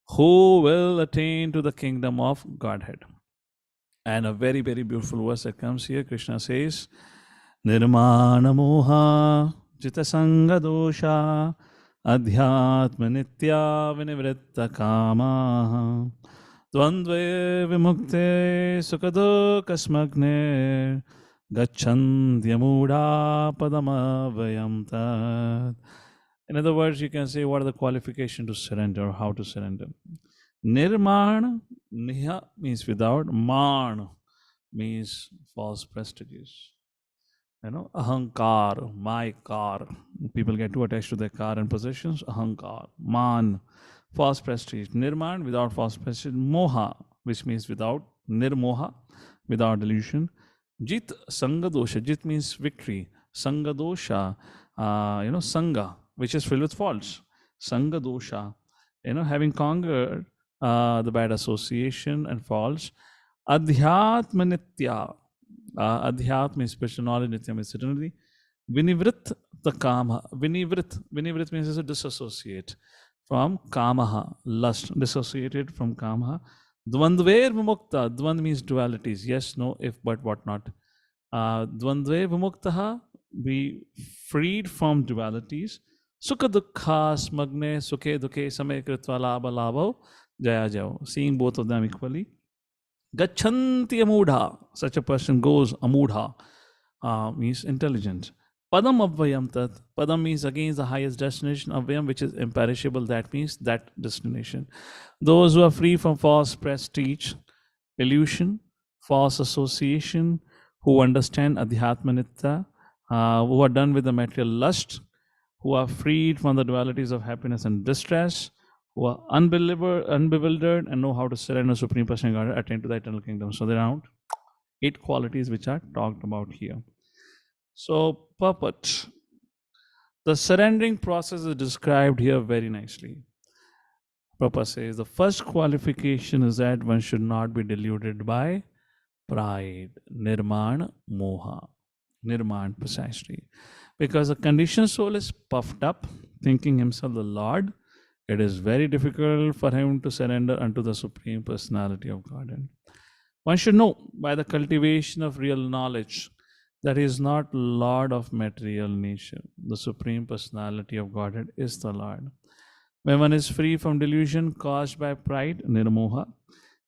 who will attain to the kingdom of Godhead? And a very, very beautiful verse that comes here. Krishna says, Nirmana moha jita sanga dosha adhyatma nitya vinivritta kama dvandve vimukte sukado kasmagne gachandyamuda padamavayam tat. In other words, you can say what are the qualifications to surrender or how to surrender. Nirman, niha means without, man means false prestiges. Ahankar, my car. People get too attached to their car and possessions. Ahankar, man, false prestige. Nirman, without false prestige. Moha, which means without. Nirmoha, without delusion. Jit, sangadosha. Jit means victory. Sangadosha, sanga, which is filled with faults. Sangadosha, having conquered the bad association and faults. Adhyatma nitya. Adhyatma is spiritual knowledge, nitya means eternity. Vinivrit the kama. Vinivrit means to disassociate from kamaha, lust, dissociated from kamaha. Dvandver vimukta. Dvand means dualities. Yes, no, if, but, what not. Dvandve vimuktaha, be freed from dualities. Sukha dukha smagne sukhe dukhe samay kritva labha labho jaya jao. Seeing both of them equally. Gachanti amudha. Such a person goes, amudha means intelligent. Padam avvayam tat. Padam means again the highest destination. Avvayam, which is imperishable, that means that destination. Those who are free from false prestige, illusion, false association, who understand adhyatmanitya, who are done with the material lust, who are freed from the dualities of happiness and distress, who are unbewildered and know how to surrender Supreme Personality of Godhead, attain to the eternal kingdom. So there are 8 qualities which are talked about here. So, purport. The surrendering process is described here very nicely. Prabhupada says the first qualification is that one should not be deluded by pride, nirman, moha. Nirman, precisely. Because the conditioned soul is puffed up, thinking himself the Lord, it is very difficult for him to surrender unto the Supreme Personality of Godhead. One should know by the cultivation of real knowledge that he is not Lord of material nature. The Supreme Personality of Godhead is the Lord. When one is free from delusion caused by pride, nirmoha,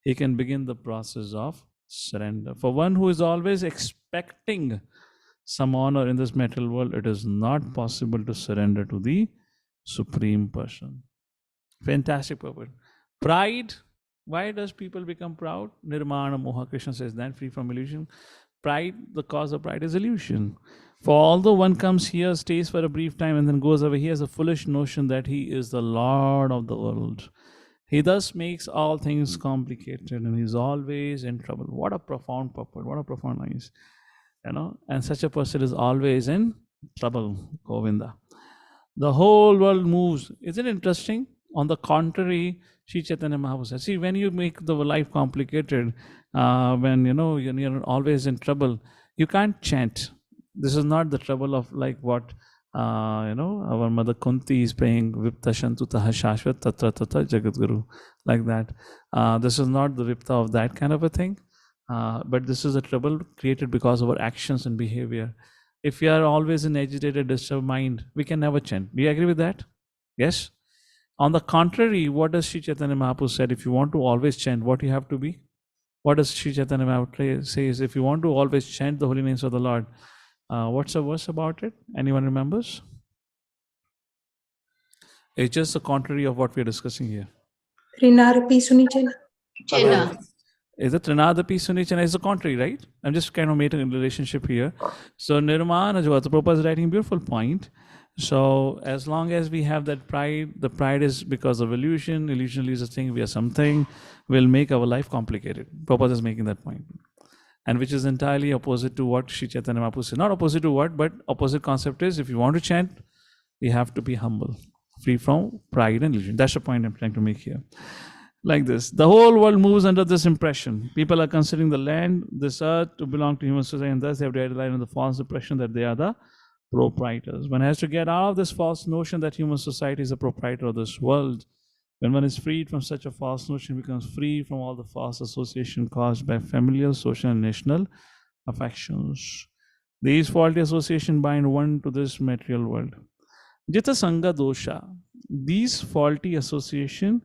he can begin the process of surrender. For one who is always expecting some honor in this material world, it is not possible to surrender to the Supreme Person. Fantastic purpose. Pride. Why does people become proud? Nirmana moha. Krishna says that, free from illusion. Pride, the cause of pride is illusion. For although one comes here, stays for a brief time, and then goes away, he has a foolish notion that he is the Lord of the world. He thus makes all things complicated, and he's always in trouble. What a profound purport. What a profound nice. And such a person is always in trouble. Govinda. The whole world moves. Isn't it interesting? On the contrary, Sri Chaitanya Mahaprabhu said, see, when you make the life complicated, when you're always in trouble, you can't chant. This is not the trouble of like what our mother Kunti is praying Vipta Shantutaha Shashvat Tatra Tatra Jagadguru, like that. This is not the Vipta of that kind of a thing, but this is a trouble created because of our actions and behavior. If we are always in agitated, disturbed mind, we can never chant. Do you agree with that? Yes? On the contrary, what does Sri Chaitanya Mahaprabhu said? If you want to always chant, what you have to be? What does Sri Chaitanya Mahaprabhu says? If you want to always chant the holy names of the Lord, what's the verse about it? Anyone remembers? It's just the contrary of what we're discussing here. Rinarapi Sunichana. Chena. Is it Trinadapi Sunichana? It's the contrary, right? I'm just kind of making a relationship here. So Nirmana Jyoti, Prabhupada is writing a beautiful point. So as long as we have that pride, the pride is because of illusion. Illusion is a thing, we are something, will make our life complicated. Prabhupada is making that point. And which is entirely opposite to what Sri Chaitanya Mahaprabhu said. Not opposite to what, but opposite concept is if you want to chant, you have to be humble, free from pride and illusion. That's the point I'm trying to make here. Like this, the whole world moves under this impression. People are considering the land, this earth, to belong to human society, and thus they have relied on the false impression that they are the proprietors. One has to get out of this false notion that human society is a proprietor of this world. When one is freed from such a false notion, becomes free from all the false association caused by familial, social, and national affections. These faulty association bind one to this material world. Jita Sangha Dosha. These faulty association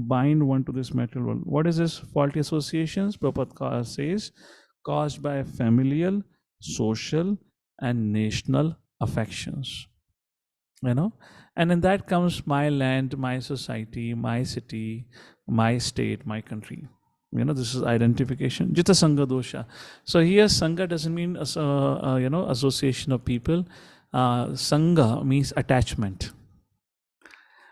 bind one to this material world. What is this faulty associations? Prabhupada says, caused by familial, social, and national affections. And in that comes my land, my society, my city, my state, my country. This is identification. Jita Sangha Dosha. So here Sangha doesn't mean association of people. Sangha means attachment.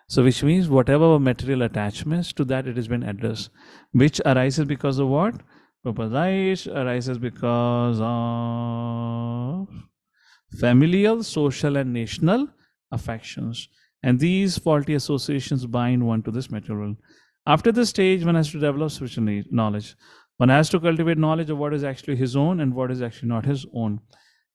So which means whatever material attachments, to that it has been addressed. Which arises because of what? Prabhupada arises because of familial, social, and national affections. And these faulty associations bind one to this material world. After this stage, one has to develop spiritual knowledge. One has to cultivate knowledge of what is actually his own and what is actually not his own.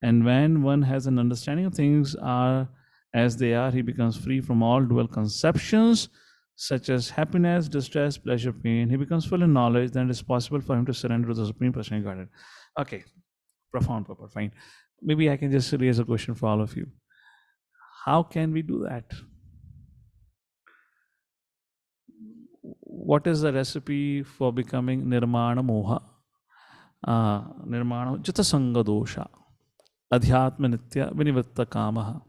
And when one has an understanding of things are as they are, he becomes free from all dual conceptions such as happiness, distress, pleasure, pain. He becomes full in knowledge, then it is possible for him to surrender to the Supreme Personality of Godhead. Okay, profound, Papa, fine. Maybe I can just raise a question for all of you. How can we do that? What is the recipe for becoming Nirmana Moha? Nirmana Jita Sangha Dosha. Adhyatma Nitya Vinivatta Kamaha.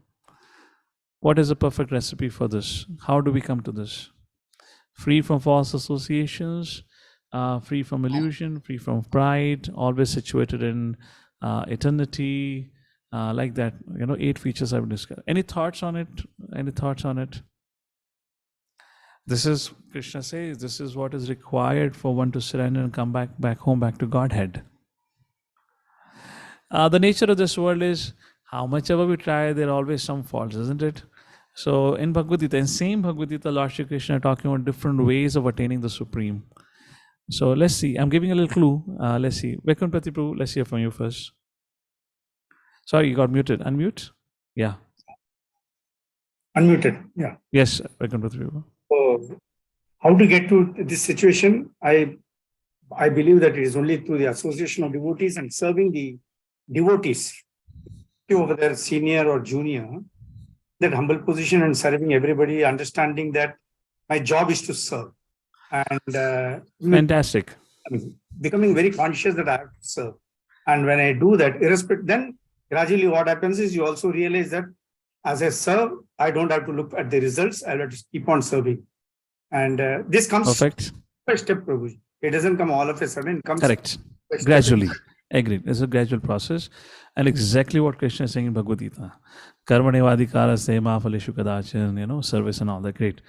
What is the perfect recipe for this? How do we come to this? Free from false associations, free from illusion, free from pride, always situated in eternity, like that. 8 features I've discussed. Any thoughts on it? Any thoughts on it? This is, Krishna says, this is what is required for one to surrender and come back home, back to Godhead. The nature of this world is, how much ever we try, there are always some faults, isn't it? So in Bhagavad Gita, in same Bhagavad Gita, Lord Shri Krishna are talking about different ways of attaining the Supreme. So let's see. I'm giving a little clue. Let's see. Vaikunth Prabhu, let's hear from you first. Sorry, you got muted. Unmute. Yeah. Unmuted. Yeah. Yes, Vaikunth Prabhu. So how to get to this situation? I believe that it is only through the association of devotees and serving the devotees, over there, senior or junior, that humble position and serving everybody, understanding that my job is to serve. And fantastic. Becoming very conscious that I have to serve. And when I do that, irrespective, then gradually what happens is you also realize that as I serve, I don't have to look at the results. I'll have to keep on serving. And this comes perfect. Step by step, Prabhuji. It doesn't come all of a sudden. It comes correct. Gradually. Agreed. It's a gradual process. And exactly what Krishna is saying in Bhagavad Gita. Karmanevadikara se ma phaleshu kadachan, service and all that. Great.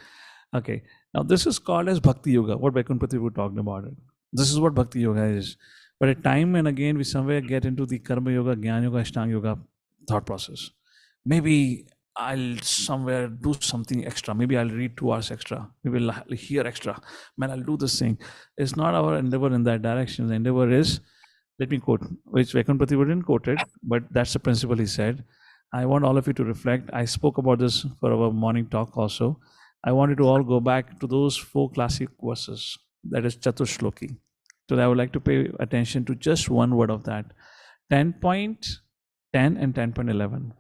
Okay. Now this is called as Bhakti Yoga. What Vaikunth Prabhu talked about it. This is what Bhakti Yoga is. But at time and again, we somewhere get into the Karma Yoga, Jnana Yoga, Ashtanga Yoga thought process. Maybe I'll somewhere do something extra. Maybe I'll read 2 hours extra. Maybe I'll hear extra. Man, I'll do this thing. It's not our endeavor in that direction. The endeavor is, let me quote, which Vaikuntapati wouldn't quote it, but that's the principle he said. I want all of you to reflect. I spoke about this for our morning talk also. I wanted to all go back to those 4 classic verses. That is Chatushloki. So I would like to pay attention to just one word of that. 10.10 and 10.11.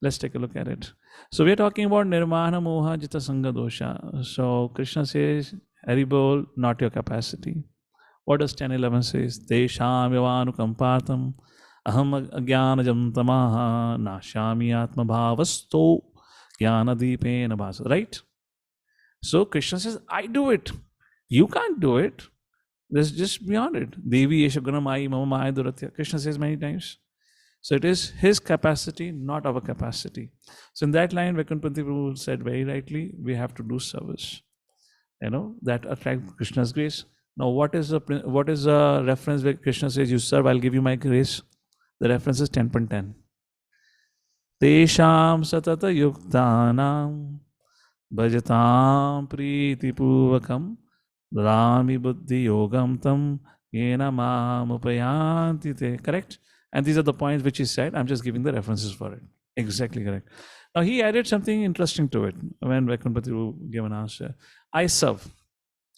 Let's take a look at it. So we're talking about Nirmana Moha Jita Sangha Dosha. So Krishna says, Haribol, not your capacity. What does 10.11 says? Tesham yavanukampartam aham agyanajam tamaha nashami atma bhavasto jnanadipena bhasa. Right? So Krishna says, I do it. You can't do it. There's just beyond it. Devi yesha gunamai mama maya duratya. Krishna says many times. So it is his capacity, not our capacity. So in that line, Vaikuntapati Prabhu said very rightly, we have to do service. That attracts Krishna's grace. Now, what is the reference where Krishna says, you serve, I'll give you my grace? The reference is 10.10. Tesham satata yuktanam bhajatam priti puvakam dadami buddhi yogam tam yena mam upayanti te. Correct? And these are the points which he said. I'm just giving the references for it. Exactly correct. Now, he added something interesting to it when Vaikuntapati gave an answer. I serve.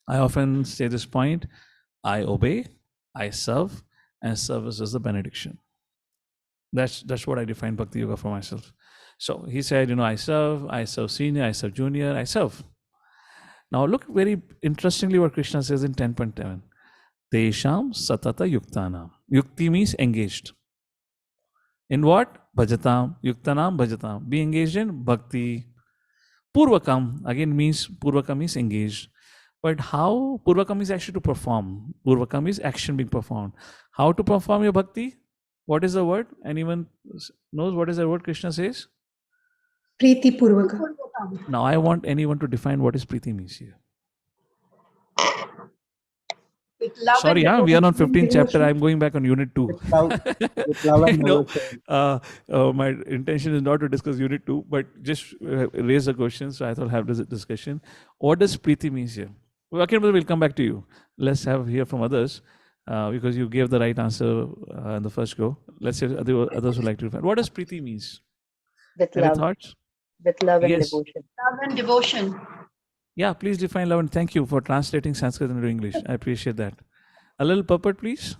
I often say this point. I obey, I serve, and service is the benediction. That's what I define Bhakti Yoga for myself. So he said, I serve senior, I serve junior, I serve. Now look very interestingly what Krishna says in 10.10. Tesham satata yuktanam. Yukti means engaged. In what? Bhajatam. Yuktanam bhajatam. Be engaged in bhakti. Purvakam again means, purvakam means engaged. But how? Purvakam is actually to perform. Purvakam is action being performed. How to perform your bhakti? What is the word? Anyone knows what is the word Krishna says? Preeti Purvaka. Now I want anyone to define what is Preeti means here. With love Sorry, and we are on 15th devotion. chapter. I'm going back on unit 2. With love and devotion. My intention is not to discuss unit 2, but just raise a question. So I thought I'll have this discussion. What does Preeti means here? Okay, we'll come back to you. Let's hear from others because you gave the right answer in the first go. Let's see if others would like to define. What does Preeti means? With Any love. thoughts? With love and Yes. devotion. love and devotion. Yeah, please define love and thank you for translating Sanskrit into English. I appreciate that. A little purport, please.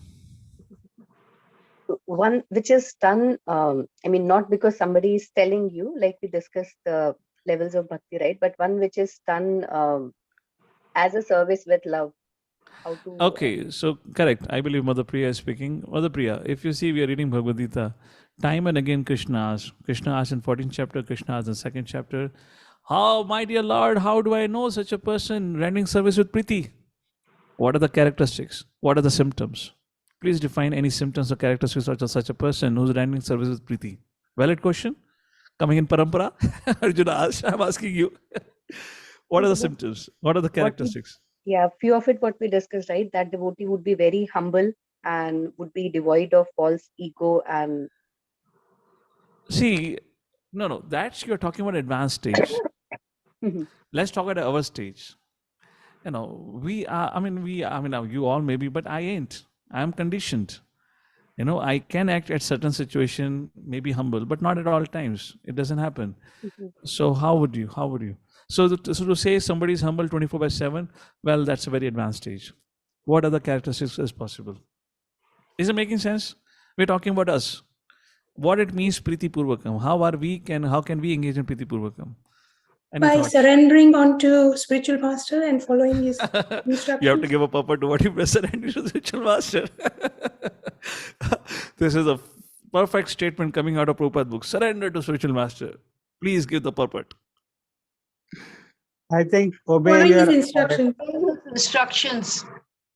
One which is done, not because somebody is telling you, like we discussed the levels of bhakti, right? But one which is done as a service with love. How to? Okay, so correct. I believe Mother Priya is speaking. Mother Priya, if you see, we are reading Bhagavad Gita. Time and again, Krishna asks in 14th chapter, Krishna asks in 2nd chapter, how, my dear Lord, how do I know such a person rendering service with Preeti? What are the characteristics? What are the symptoms? Please define any symptoms or characteristics of such a person who's rendering service with Preeti. Valid question? Coming in parampara? Arjuna asked, I'm asking you. What are the symptoms? What are the characteristics? Few of it what we discussed, right? That devotee would be very humble and would be devoid of false ego and. See, no, that's you're talking about advanced stage. Let's talk at our stage. We are, you all maybe, but I ain't. I'm conditioned. I can act at certain situation, maybe humble, but not at all times. It doesn't happen. So how would you? So to say somebody is humble 24/7, well, that's a very advanced stage. What other characteristics is possible? Is it making sense? We're talking about us. What it means Preeti Purvakam. How can we engage in Preeti Purvakam? By surrendering onto spiritual master and following his instructions. You have to give a purport to what you surrender to spiritual master. This is a perfect statement coming out of Prabhupada's book. Surrender to spiritual master. Please give the purport. I think obey Following your his instructions. Instructions.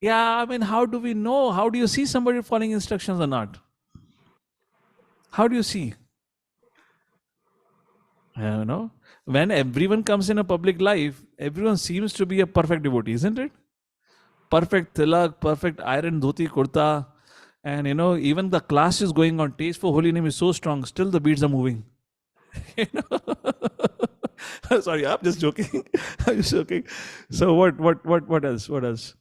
Yeah, how do we know? How do you see somebody following instructions or not? How do you see? When everyone comes in a public life, everyone seems to be a perfect devotee, isn't it? Perfect tilak, perfect iron dhoti kurta, and even the class is going on. Taste for holy name is so strong, still the beads are moving. You know? Sorry, I'm just joking. I'm just joking. So what else? What else?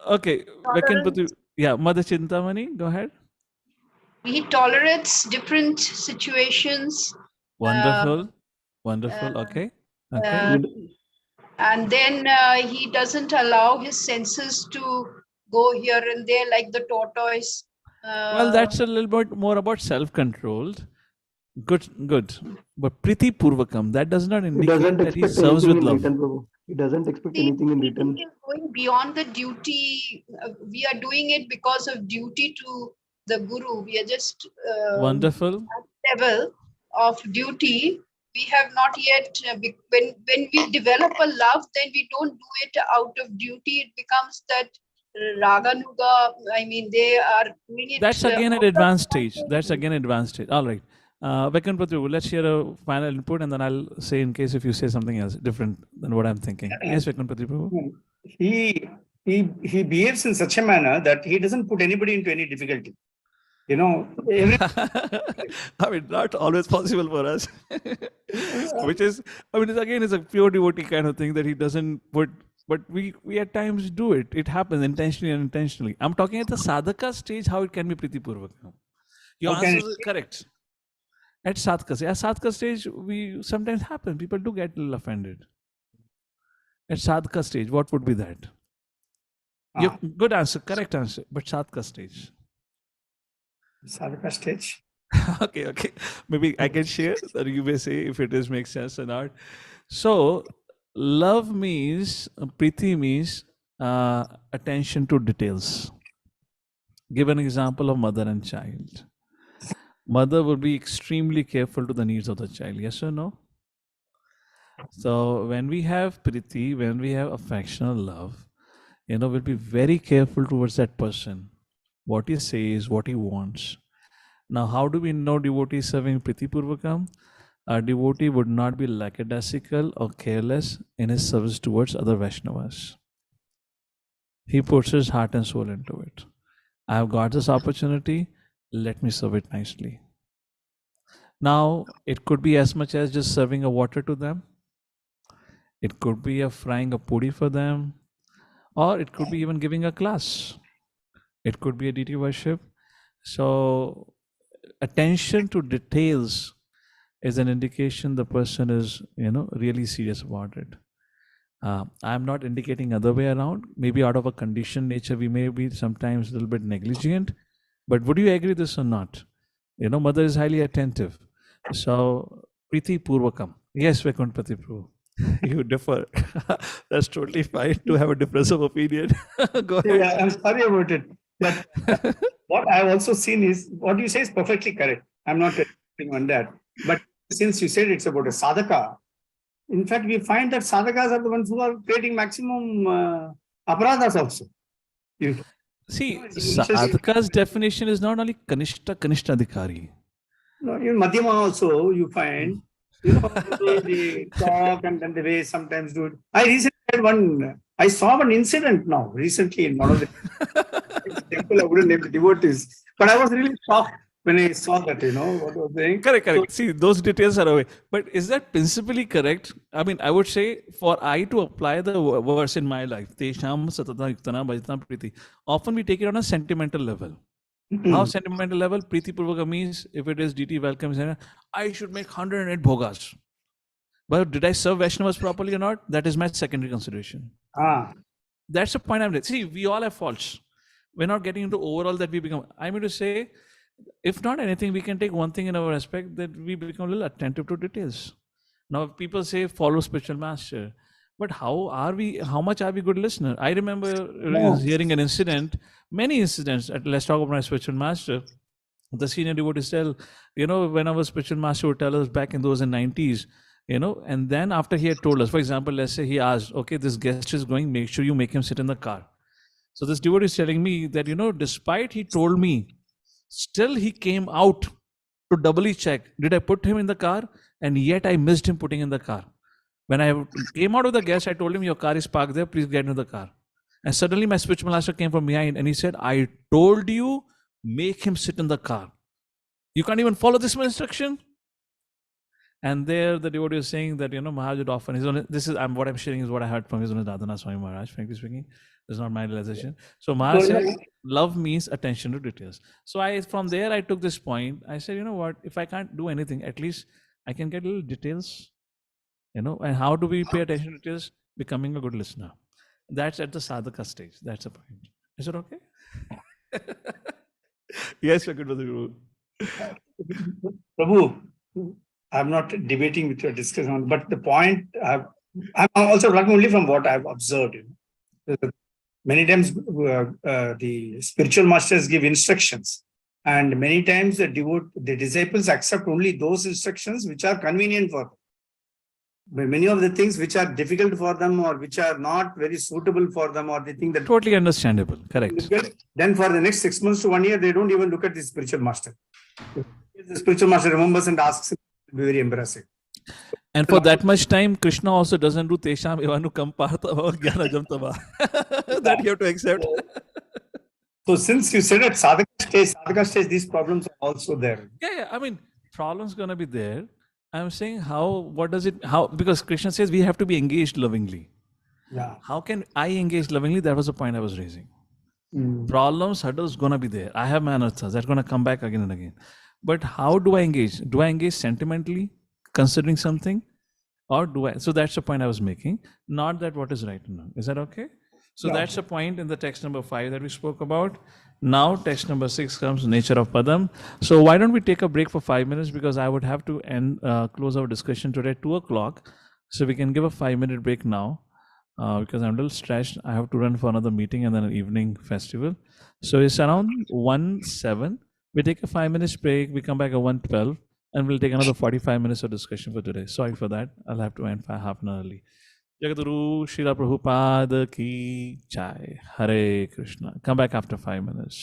Okay, Tolerance. Yeah, Mother Chintamani, go ahead. He tolerates different situations. Wonderful. Uh, Wonderful. Okay. uh, He- and then he doesn't allow his senses to go here and there like the tortoise. Well, that's a little bit more about self-controlled. Good, good. But Priti Purvakam, that does not He indicate doesn't that he expect serves anything with in love. return, Prabhu. He doesn't expect See, anything in Preeti return. is going beyond the duty. We are doing it because of duty to the Guru. We are just Wonderful. at level of duty. We have not yet, when we develop a love, then we don't do it out of duty. It becomes that Raganuga. I mean, they are doing it. That's again at out of advanced stage. That's again advanced stage. All right. Vekan Patru, let's hear a final input and then I'll say in case if you say something else different than what I'm thinking. Yes, Vekan Patru. He he behaves in such a manner that he doesn't put anybody into any difficulty. You know, I mean, not always possible for us. Which is, I mean, it's a pure devotee kind of thing that he doesn't put, but we at times do it. It happens intentionally and unintentionally. I'm talking at the sadhaka stage, how it can be Priti Purvakam. Your How can answer is correct. At sadhaka stage, we sometimes happen. People do get a little offended. At sadhaka stage, what would be that? Your good answer, correct answer, but sadhaka stage. Sadhaka stage. Okay. Maybe I can share that you may say if it is makes sense or not. So, love means, priti means attention to details. Give an example of mother and child. Mother would be extremely careful to the needs of the child. Yes or no? So, when we have priti, when we have affectional love, we'll be very careful towards that person. What he says, what he wants. Now, how do we know devotee is serving Priti Purvakam? A devotee would not be lackadaisical or careless in his service towards other Vaishnavas. He puts his heart and soul into it. I have got this opportunity, let me serve it nicely. Now, it could be as much as just serving a water to them. It could be frying a puri for them, or it could be even giving a class. It could be a deity worship. So, attention to details is an indication the person is, really serious about it. I'm not indicating other way around. Maybe out of a conditioned nature, we may be sometimes a little bit negligent. But would you agree this or not? Mother is highly attentive. So, Priti Purvakam. Yes, Vaikuntpati Prabhu. You differ. That's totally fine to have a difference of opinion. Go ahead. Yeah, I'm sorry about it. But what I've also seen is what you say is perfectly correct. I'm not agreeing on that. But since you said it's about a sadhaka, in fact, we find that sadhakas are the ones who are creating maximum aparadhas also. See, sadhaka's definition is not only Kanishta Adhikari. No, in Madhyama also, you find, they talk and then the way sometimes do it. I saw one incident now, recently in one of the temple. I wouldn't name the devotees, but I was really shocked when I saw that, what was saying. Correct. So, see, those details are away. But is that principally correct? I mean, I would say for I to apply the verse in my life, Tesham Satata Yuktana Bhajana Priti, often we take it on a sentimental level. How sentimental level? Priti Purvaka means if it is DT welcome, I should make 108 bhogas. But did I serve Vaishnavas properly or not? That is my secondary consideration. That's the point I'm making. See, we all have faults. We're not getting into overall that we become. I mean to say, if not anything, we can take one thing in our aspect that we become a little attentive to details. Now, people say follow spiritual master, but how much are we good listener? I remember hearing an incident, many incidents. Let's talk about my spiritual master. The senior devotees tell, when our spiritual master would tell us back in those 90s, and then after he had told us, for example, let's say he asked, okay, this guest is going, make sure you make him sit in the car. So this devotee is telling me that, despite he told me, still he came out to doubly check, did I put him in the car? And yet I missed him putting in the car. When I came out of the guest, I told him, your car is parked there, please get into the car. And suddenly my spiritual master came from behind and he said, I told you, make him sit in the car. You can't even follow this instruction? And there, the devotee was saying that, Maharaj would often, what I'm sharing is what I heard from His Holiness Radhanath Swami Maharaj, frankly speaking. This is not my realization. So Maharaj said, love means attention to details. So from there, I took this point. I said, you know what, if I can't do anything, at least I can get little details, and how do we pay attention to details? Becoming a good listener. That's at the sadhaka stage. That's the point. Is it okay? Yes, we're good with the Guru. Prabhu, I'm not debating with your discussion, but the point I'm also talking only from what I've observed. Many times the spiritual masters give instructions, and many times the disciples accept only those instructions which are convenient for them. But many of the things which are difficult for them or which are not very suitable for them, or they think that totally understandable, correct. Then for the next 6 months to 1 year, they don't even look at the spiritual master. If the spiritual master remembers and asks, it will be very embarrassing. And for that much time, Krishna also doesn't do Tesham Evanu Kampartava Gyanajam Tava. That you have to accept. So since you said at sadhaka stage, these problems are also there. Yeah. I mean, problems gonna be there. I'm saying because Krishna says we have to be engaged lovingly. Yeah. How can I engage lovingly? That was the point I was raising. Problems, hurdles gonna be there. I have my anarthas, that's gonna come back again and again. But how do I engage? Do I engage sentimentally, considering something? Or do I? So that's the point I was making. Not that what is right or wrong. Is that okay? So that's the point in the text number 5 that we spoke about. Now text number 6 comes, nature of Padam. So why don't we take a break for 5 minutes, because I would have to close our discussion today at 2 o'clock. So we can give a 5-minute break now, because I'm a little stretched. I have to run for another meeting and then an evening festival. So it's around 1:07. We take a 5-minute break. We come back at 1:12, and we'll take another 45 minutes of discussion for today. Sorry for that. I'll have to end half an hour early. Jagadguru Srila Prabhupada ki jai. Hare Krishna. Come back after 5 minutes.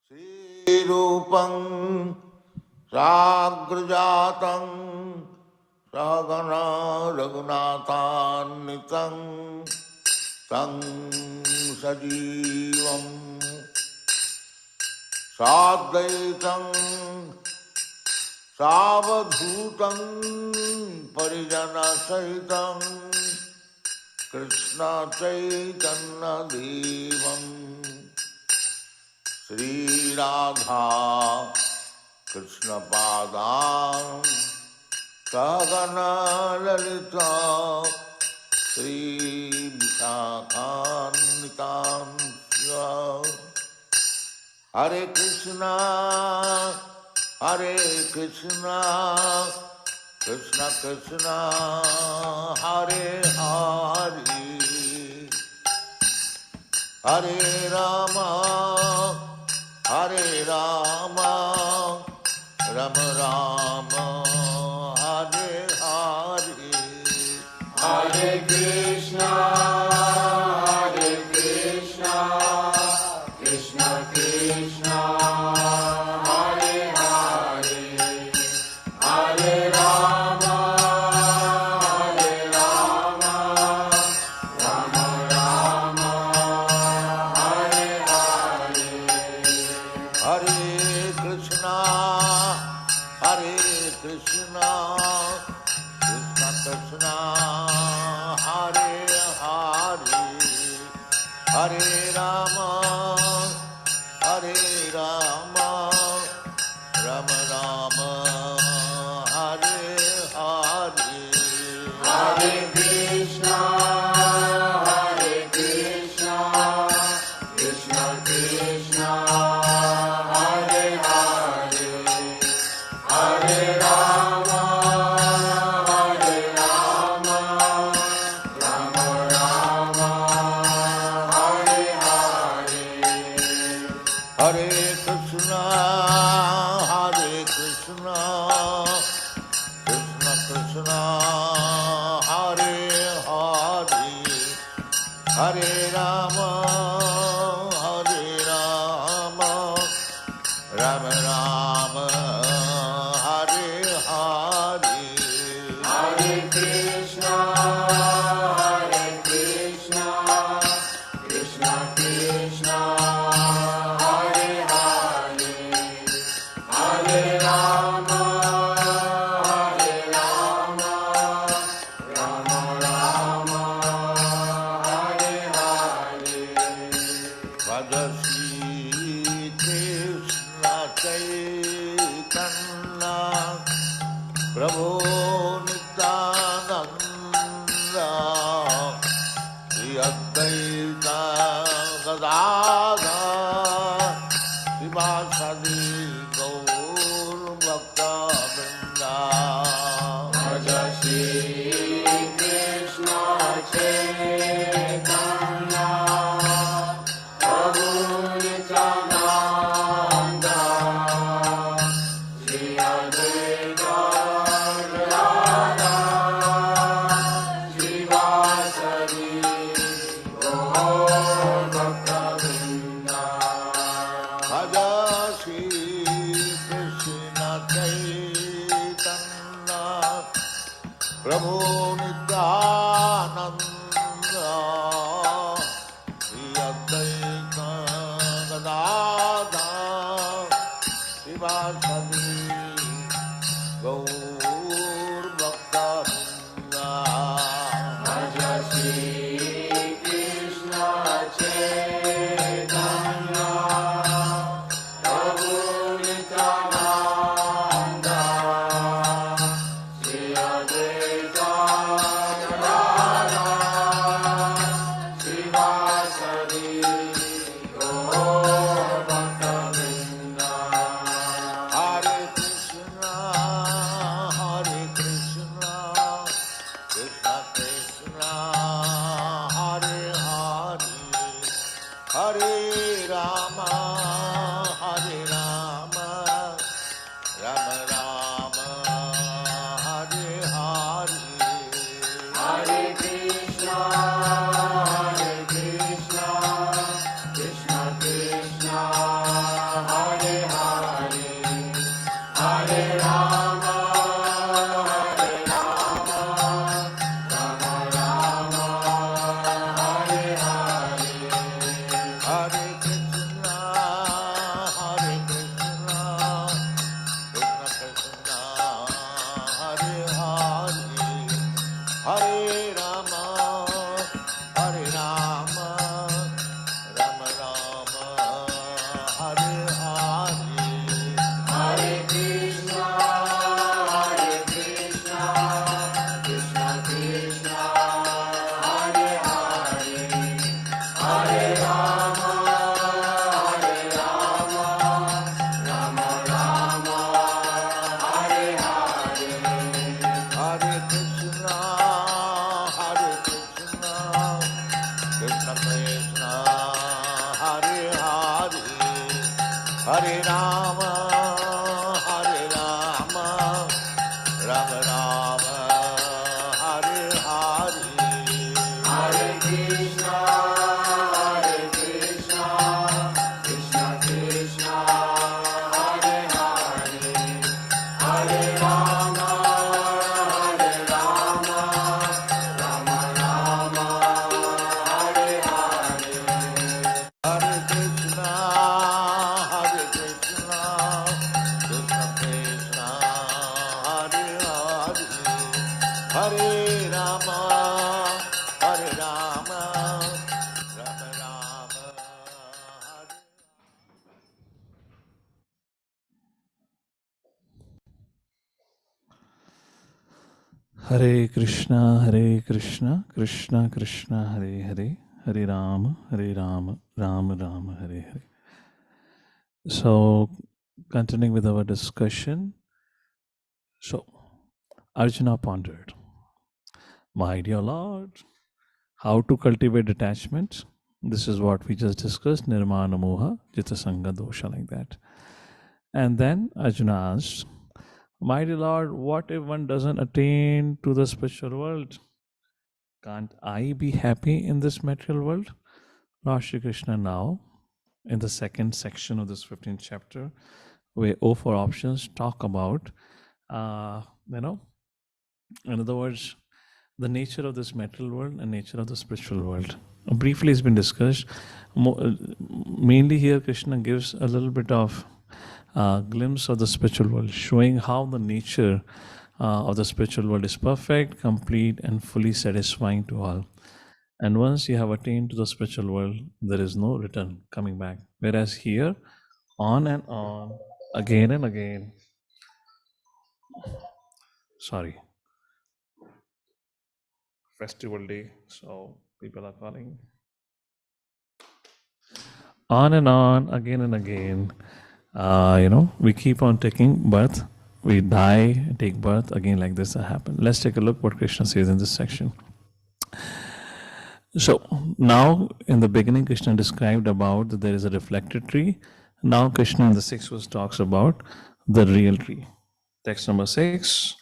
Sri Rupam Sagrajatam Sagana Raghunathannitam Tang Sajivam Sadvaitam Savadhutam Parijana Sahitam Krishna Chaitanya Devam Sri Radha Krishna Padam Sagana Lalita Sri Vishakanitam Hare Krishna Krishna Krishna Hare Hare Hare Rama Rama Rama Hare Hare Hare Krishna Krishna Krishna Hare Hare Hare Rama Rama Rama Hare Hare Hare Krishna Krishna Krishna Hare Hare Hare Rama Rama Rama Hare Hare Hare Krishna Krishna Krishna Hare Hare Hare Rama Rama Rama Hare Hare Hare Krishna Krishna Krishna Hare Rama, Hare Rama, Rama Rama, Hare Hare. Hare Krishna, Krishna Krishna, Hare Hare, Hare Rama, Rama Rama, Hare Hare. Bhagavad Krishna Chaitanya, Prabhu Nityananda, Shri Advaita Gadadhar, Srivasadi Gaur Bhakta-vrinda. Bhaja Shri Krishna Chaitanya, Prabhu Nityananda, Shri Advaita Gadadhar, Srivasadi Gaur Bhakta-vrinda. Bhaja Shri Krishna Chaitanya, Prabhu Nityananda, Shri Advaita Gadadhar, Srivasadi Gaur Bhakta-vrinda. Bhaja Shri Krishna Chaitanya, Prabhu Nityananda, Shri Advaita Gadadhar, Srivasadi Gaur Bhakta-vrinda. Hare Krishna, Krishna Krishna, Hare Hare, Hare Rama, Rama Rama, Hare Hare. Hare Krishna, Krishna Krishna, Hare Hare, Hare Rama, Rama Rama, Hare Hare. Hare Krishna, Krishna Krishna, Hare Hare, Hare Rama, Rama Rama, Hare Hare. Hare Krishna, Krishna Krishna, Hare Hare, Hare Rama, Rama Rama, Hare Hare. Hare Krishna, Krishna Krishna, Hare Hare, Hare Rama, Rama Rama, Hare Hare. Hare Krishna, Krishna Krishna, Hare Hare, Hare Rama, Rama Rama, Hare Hare. Hare Krishna, Krishna Krishna, Hare Hare, Hare Rama, Rama Rama, Hare. Hare Krishna, Krishna Krishna, Hare Hare, Hare Rama, Rama Rama, Hare Hare. So, continuing with our discussion. So, Arjuna pondered, my dear Lord, how to cultivate detachment? This is what we just discussed, Nirmana Moha, Jita Sangha Dosha, like that. And then Arjuna asked, my dear Lord, what if one doesn't attain to the spiritual world? Can't I be happy in this material world? Lord Shri Krishna now, in the second section of this 15th chapter, where O4 options talk about, you know, in other words, the nature of this material world and nature of the spiritual world. Briefly, it's been discussed. Mainly here, Krishna gives a little bit of glimpse of the spiritual world, showing how the nature of the spiritual world is perfect, complete, and fully satisfying to all. And once you have attained to the spiritual world, there is no return coming back. Whereas here, on and on, again and again, sorry, festival day, so people are calling. On and on, again and again, we keep on taking birth, we die, take birth, again like this happen. Let's take a look what Krishna says in this section. So now in the beginning, Krishna described about that there is a reflected tree. Now Krishna in the 6th verse talks about the real tree. Text number 6.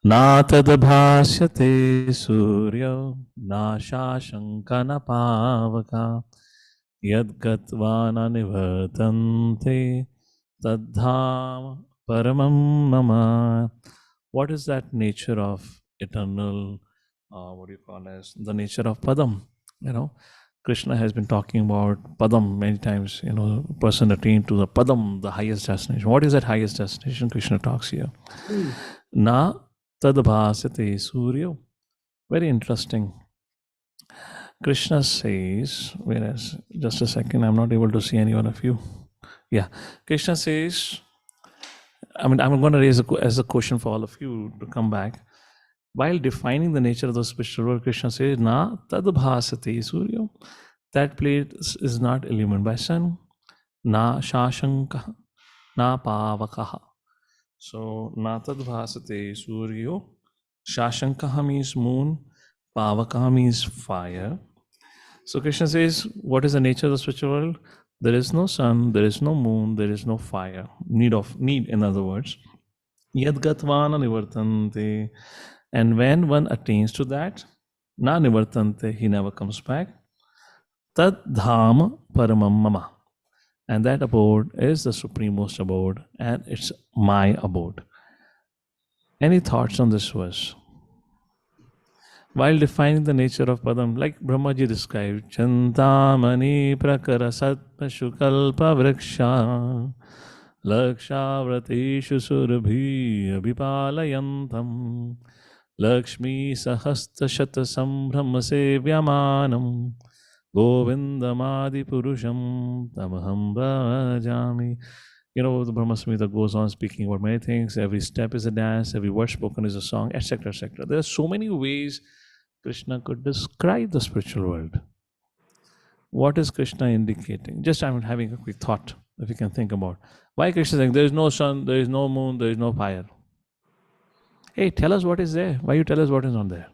Na tadbhasyate surya na shashanka na pavaka yadgatvana nivartante tadham paramam mama. What is that nature of eternal, what do you call as the nature of Padam? Krishna has been talking about Padam many times, person attained to the Padam, the highest destination. What is that highest destination? Krishna talks here. Na tadbhasate surya. Very interesting. Krishna says, whereas, just a second, I'm not able to see any one of you. Yeah, Krishna says, I'm going to raise as a question for all of you to come back. While defining the nature of the spiritual world, Krishna says, Na tadbhasate surya. That place is not illumined by sun. Na shashanka, na pavakaha. So, na tadbhasate surya. Shashankaha means moon. Pavakaha means fire. So Krishna says, what is the nature of the spiritual world? There is no sun, there is no moon, there is no fire. Need, in other words. Yadgatvana nivartante. And when one attains to that, na nivartante, he never comes back. Tad dham paramam mama. And that abode is the supremost abode, and it's my abode. Any thoughts on this verse? While defining the nature of Padam, like Brahmaji described, Chantamani prakara satpa shukalpa vriksha lakshavratishu surabhi abhipalayantam Lakshmi sahasta shata sambhrama sevyamanam Govindamadi purusham tamaham bhajami. The Brahma Samhita goes on speaking about many things. Every step is a dance, every word spoken is a song, etc., etc. There are so many ways Krishna could describe the spiritual world. What is Krishna indicating? Just I'm having a quick thought, if you can think about. Why Krishna saying there is no sun, there is no moon, there is no fire? Hey, tell us what is there. Why you tell us what is not there?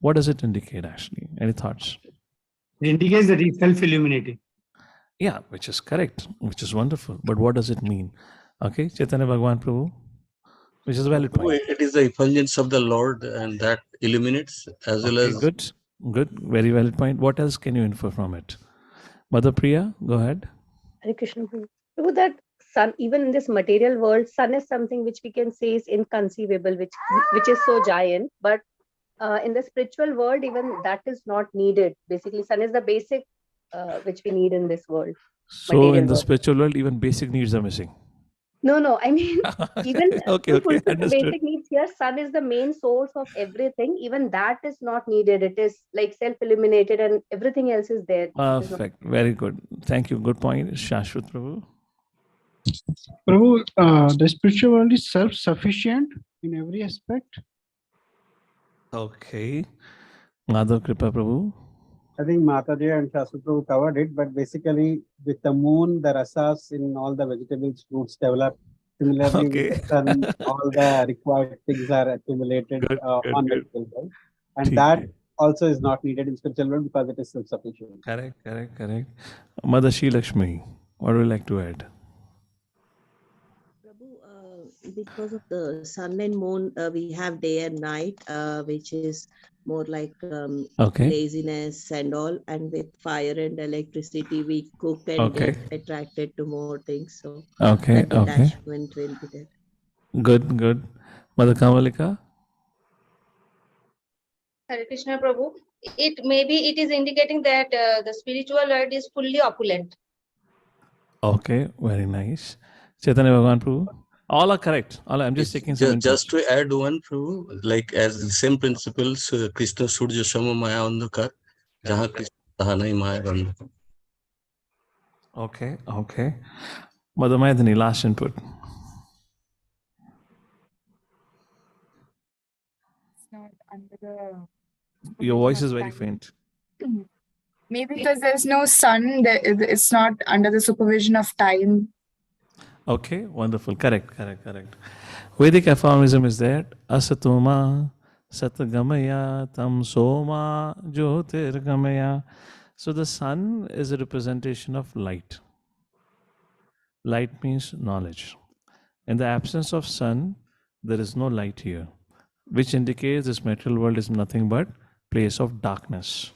What does it indicate actually? Any thoughts? It indicates that he is self-illuminating. Yeah, which is correct, which is wonderful. But what does it mean? Okay, Chaitanya Bhagavan Prabhu, which is a valid point. It is the effulgence of the Lord, and that illuminates as well as. Good, very valid point. What else can you infer from it? Mother Priya, go ahead. Hare Krishna. Prabhu, that sun, even in this material world, sun is something which we can say is inconceivable, which is so giant. But in the spiritual world, even that is not needed. Basically, sun is the basic which we need in this world. So in the spiritual world, even basic needs are missing. No, I mean, even okay, to fulfill the understood. basic needs here, sun is the main source of everything. Even that is not needed. It is like self-illuminated and everything else is there. Perfect. Very good. Thank you. Good point. Shashwat Prabhu. Prabhu, the spiritual world is self-sufficient in every aspect. Okay. Madhav Kripa Prabhu. I think Mataji and Shastri Prabhu covered it, but basically with the moon, the rasas in all the vegetables, fruits develop. Similarly, with the sun, all the required things are accumulated on vegetables, right? And that also is not needed in spiritual world because it is self-sufficient. Correct. Mother Shri Lakshmi, what would you like to add? Prabhu, because of the sun and moon, we have day and night, which is more like Okay. laziness and all. And with fire and electricity, we cook and Okay. get attracted to more things. So Okay. that Okay. detachment will be there. Good. Good. Mother Kamalika. Hare Krishna Prabhu. It is indicating that the spiritual world is fully opulent. Okay. Very nice. Chaitanya Bhagavan Prabhu. All are correct. I'm just taking some inputs. Just to add one, Prabhu, like as the same principles, Krishna Surya Shama Maya Andhakar, Jaha Krishna Taha Nahi Maya Andhakar. Okay. Okay. Mother Maidani, last input. Not under the Your voice is very faint. maybe because there's no sun, it's not under the supervision of time. Okay, wonderful. Correct. Vedic aphorism is that asatoma satgamaya tam soma jyotirgamaya. So the sun is a representation of light. Light means knowledge. In the absence of sun, there is no light here, which indicates this material world is nothing but place of darkness.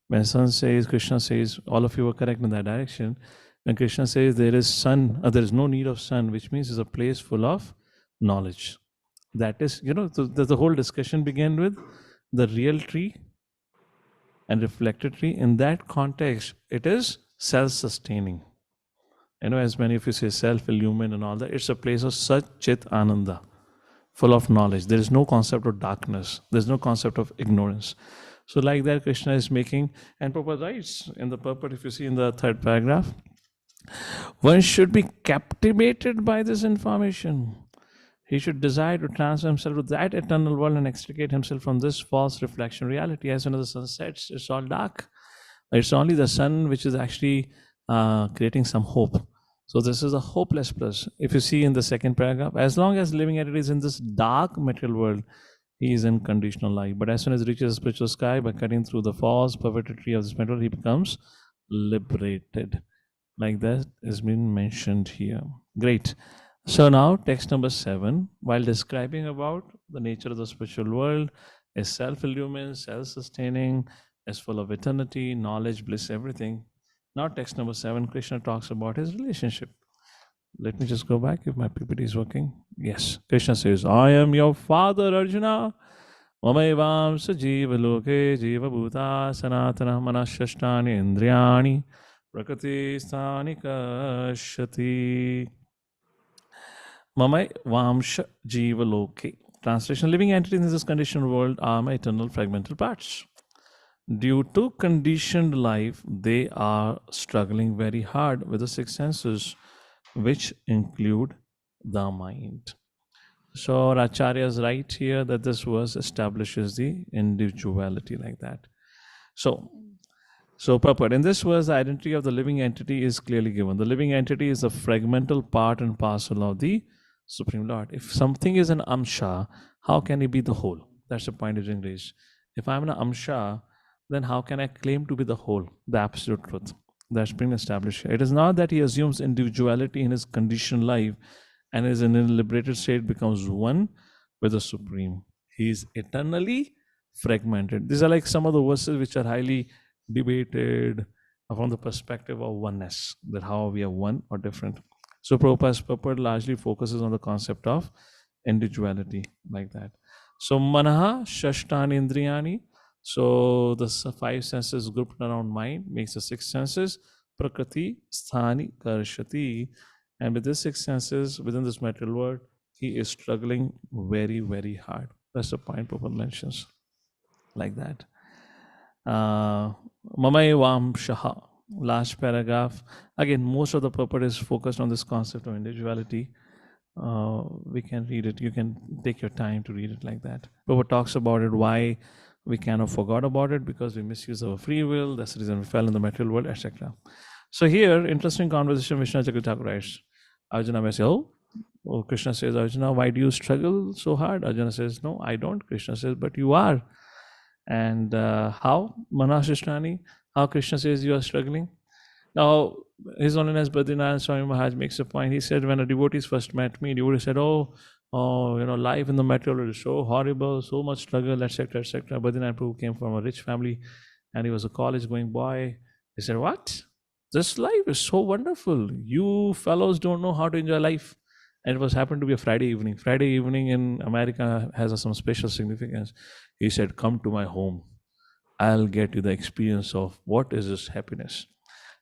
When sun says, Krishna says, all of you were correct in that direction. When Krishna says there is sun, there is no need of sun, which means it's a place full of knowledge. That is, the whole discussion began with the real tree and reflected tree. In that context, it is self-sustaining. As many of you say self-illumined and all that, it's a place of such chit ananda, full of knowledge. There is no concept of darkness. There's no concept of ignorance. So like that, Krishna is making, and Prabhupada writes in the purport, if you see in the third paragraph, one should be captivated by this information. He should desire to transfer himself to that eternal world and extricate himself from this false reflection reality. As soon as the sun sets, it's all dark. It's only the sun which is actually creating some hope. So this is a hopeless place. If you see in the second paragraph, as long as living entity is in this dark material world, he is in conditional life. But as soon as he reaches the spiritual sky, by cutting through the false perverted tree of this material, he becomes liberated. Like that is being mentioned here. Great. So now text number 7, while describing about the nature of the spiritual world, is self-illumined, self-sustaining, is full of eternity, knowledge, bliss, everything. Now text number 7, Krishna talks about his relationship. Let me just go back if my PPT is working. Yes. Krishna says, I am your father, Arjuna. Mamaivam sajiva loke jiva bhuta sanatana manashashtani indriyani prakati sthani kashati. Mamai Vamsha Jiva Loke. Translation: living entities in this conditioned world are my eternal fragmental parts. Due to conditioned life, they are struggling very hard with the 6 senses, which include the mind. So Acharya is right here that this verse establishes the individuality like that. So purport. In this verse, the identity of the living entity is clearly given. The living entity is a fragmental part and parcel of the Supreme Lord. If something is an amsha, how can it be the whole? That's the point being raised. If I'm an amsha, then how can I claim to be the whole, the absolute truth? That's been established here. It is not that he assumes individuality in his conditioned life and is in a liberated state becomes one with the Supreme. He is eternally fragmented. These are like some of the verses which are highly debated from the perspective of oneness, that how we are one or different. So Prabhupada's purport largely focuses on the concept of individuality like that. So manaha shashtani indriyani. So the 5 senses grouped around mind makes the 6 senses. Prakriti sthani karshati. And with these 6 senses within this material world, he is struggling very, very hard. That's the point Prabhupada mentions like that. Mamai Vamshaha, last paragraph. Again, most of the purport is focused on this concept of individuality. We can read it. You can take your time to read it like that. Prabhupada talks about it, why we kind of forgot about it, because we misuse our free will. That's the reason we fell in the material world, etc. So here, interesting conversation, Vishnu Chakra Thakur writes. Arjuna may say, oh, Krishna says, Arjuna, why do you struggle so hard? Arjuna says, no, I don't. Krishna says, but you are. And how? Manashishtani, how Krishna says you are struggling. Now, His Holiness Badrinath Swami Maharaj makes a point. He said, when a devotee first met me, devotee said, oh, life in the material world is so horrible, so much struggle, etc., etc. Badrinath Prabhu came from a rich family and he was a college-going boy. He said, what? This life is so wonderful. You fellows don't know how to enjoy life. And it was happened to be a Friday evening. Friday evening in America has some special significance. He said, come to my home. I'll get you the experience of what is this happiness.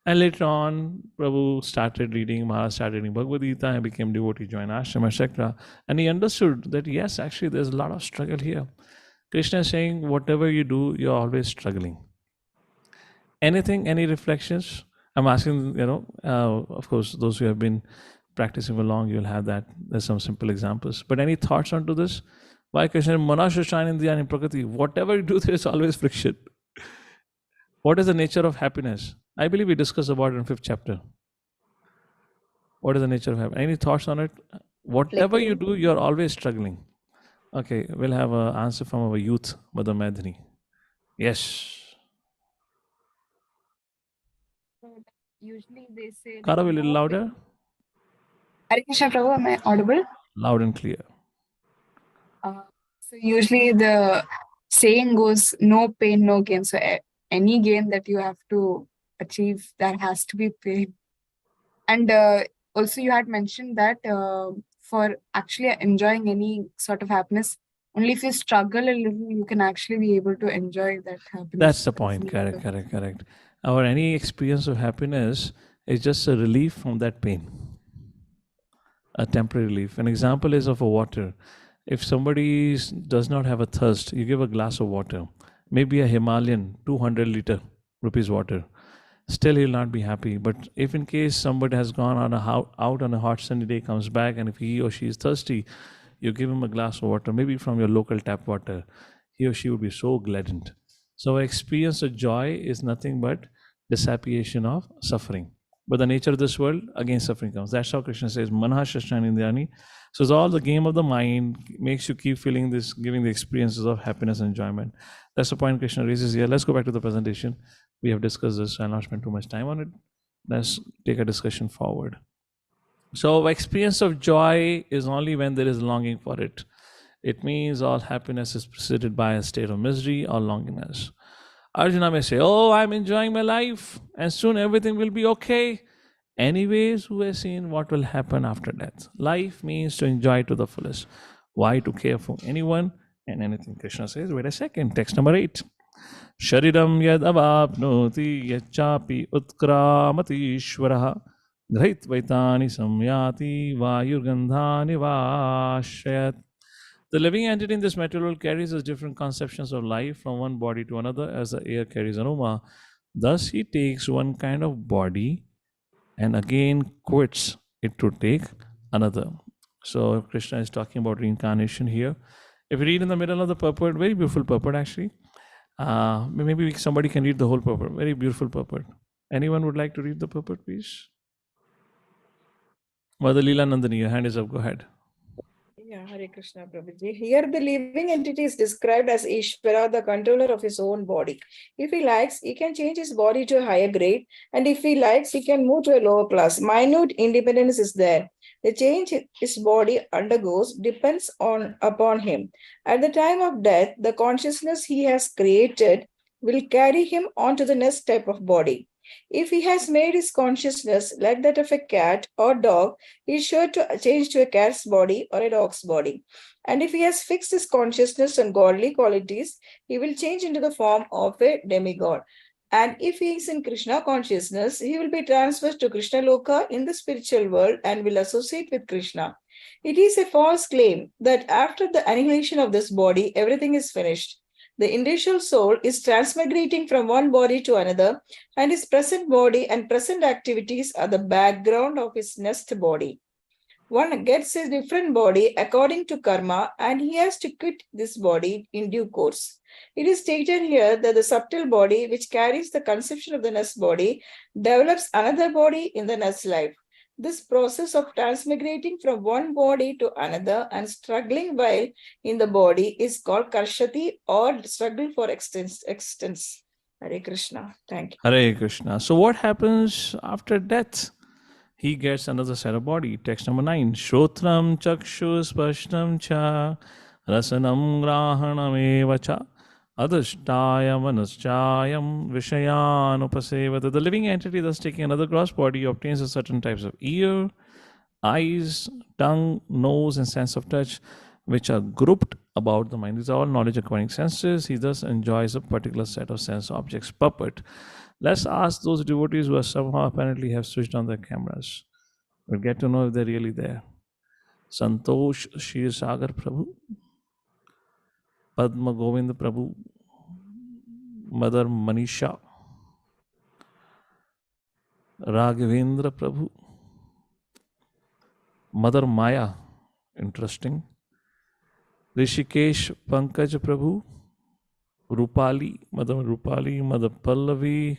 And later on, Prabhu started reading, Maharaj started reading Bhagavad Gita and became devotee, joined ashram, etc. And he understood that yes, actually there's a lot of struggle here. Krishna is saying, whatever you do, you're always struggling. Anything, any reflections? I'm asking, of course, those who have been practicing for long, you'll have that. There's some simple examples. But any thoughts onto this? Why Krishna? Manashashan in the Prakriti. Whatever you do, there's always friction. What is the nature of happiness? I believe we discussed about it in 5th chapter. What is the nature of happiness? Any thoughts on it? Whatever you do, you're always struggling. Okay, we'll have an answer from our youth, Mother Madhini. Yes. Usually they say. Kara, a little louder. Hare Krishna Prabhu, am I audible? Loud and clear. So usually the saying goes, no pain, no gain. So any gain that you have to achieve, there has to be pain. And also you had mentioned that for actually enjoying any sort of happiness, only if you struggle a little, you can actually be able to enjoy that happiness. That's the point. Correct. Our any experience of happiness is just a relief from that pain. A temporary relief. An example is of a water. If somebody does not have a thirst, you give a glass of water, maybe a Himalayan 200 liter rupees water. Still he'll not be happy. But if in case somebody has gone on out on a hot sunny day, comes back, and if he or she is thirsty, you give him a glass of water, maybe from your local tap water, he or she would be so gladdened. So our experience of joy is nothing but dissipation of suffering. But the nature of this world, again suffering comes. That's how Krishna says, Manha Shashan Indriyani. So it's all the game of the mind, makes you keep feeling this, giving the experiences of happiness and enjoyment. That's the point Krishna raises here. Let's go back to the presentation. We have discussed this. I'll not spend too much time on it. Let's take a discussion forward. So experience of joy is only when there is longing for it. It means all happiness is preceded by a state of misery or longingness. Arjuna may say, oh, I'm enjoying my life and soon everything will be okay. Anyways, who has seen what will happen after death? Life means to enjoy to the fullest. Why to care for anyone and anything? Krishna says, wait a second, text number 8. Shariram yad avapnoti yachapi utkramati ishvaraha grahitvaitani samyati vayurgandhani vashayat. The living entity in this material world carries his different conceptions of life from one body to another as the air carries aroma. Thus he takes one kind of body and again quits it to take another. So Krishna is talking about reincarnation here. If you read in the middle of the purport, very beautiful purport actually. Maybe somebody can read the whole purport. Very beautiful purport. Anyone would like to read the purport, please? Mother Leela Nandini, your hand is up. Go ahead. Yeah, Hare Krishna Prabhuji. Here the living entity is described as Ishvara, the controller of his own body. If he likes, he can change his body to a higher grade, and if he likes, he can move to a lower class. Minute independence is there. The change his body undergoes depends upon him. At the time of death, the consciousness he has created will carry him on to the next type of body. If he has made his consciousness like that of a cat or dog, he is sure to change to a cat's body or a dog's body. And if he has fixed his consciousness on godly qualities, he will change into the form of a demigod. And if he is in Krishna consciousness, he will be transferred to Krishna Loka in the spiritual world and will associate with Krishna. It is a false claim that after the annihilation of this body, everything is finished. The individual soul is transmigrating from one body to another, and his present body and present activities are the background of his next body. One gets a different body according to karma, and he has to quit this body in due course. It is stated here that the subtle body, which carries the conception of the next body, develops another body in the next life. This process of transmigrating from one body to another and struggling while in the body is called karshati, or struggle for existence. Hare Krishna. Thank you. Hare Krishna. So what happens after death? He gets another set of body. Text number 9. Shrotram chakshu spashtam cha rasanam grahanam eva cha adhishtaya manaschayam vishayan upasevata. The living entity thus taking another gross body obtains a certain types of ear, eyes, tongue, nose, and sense of touch, which are grouped about the mind. These are all knowledge acquiring senses. He thus enjoys a particular set of sense objects. Puppet. Let's ask those devotees who are somehow apparently have switched on their cameras. We'll get to know if they're really there. Santosh Shir Sagar Prabhu, Padma Govind Prabhu, Mother Manisha, Raghavendra Prabhu, Mother Maya, interesting, Rishikesh Pankaj Prabhu, Rupali, Mother Pallavi,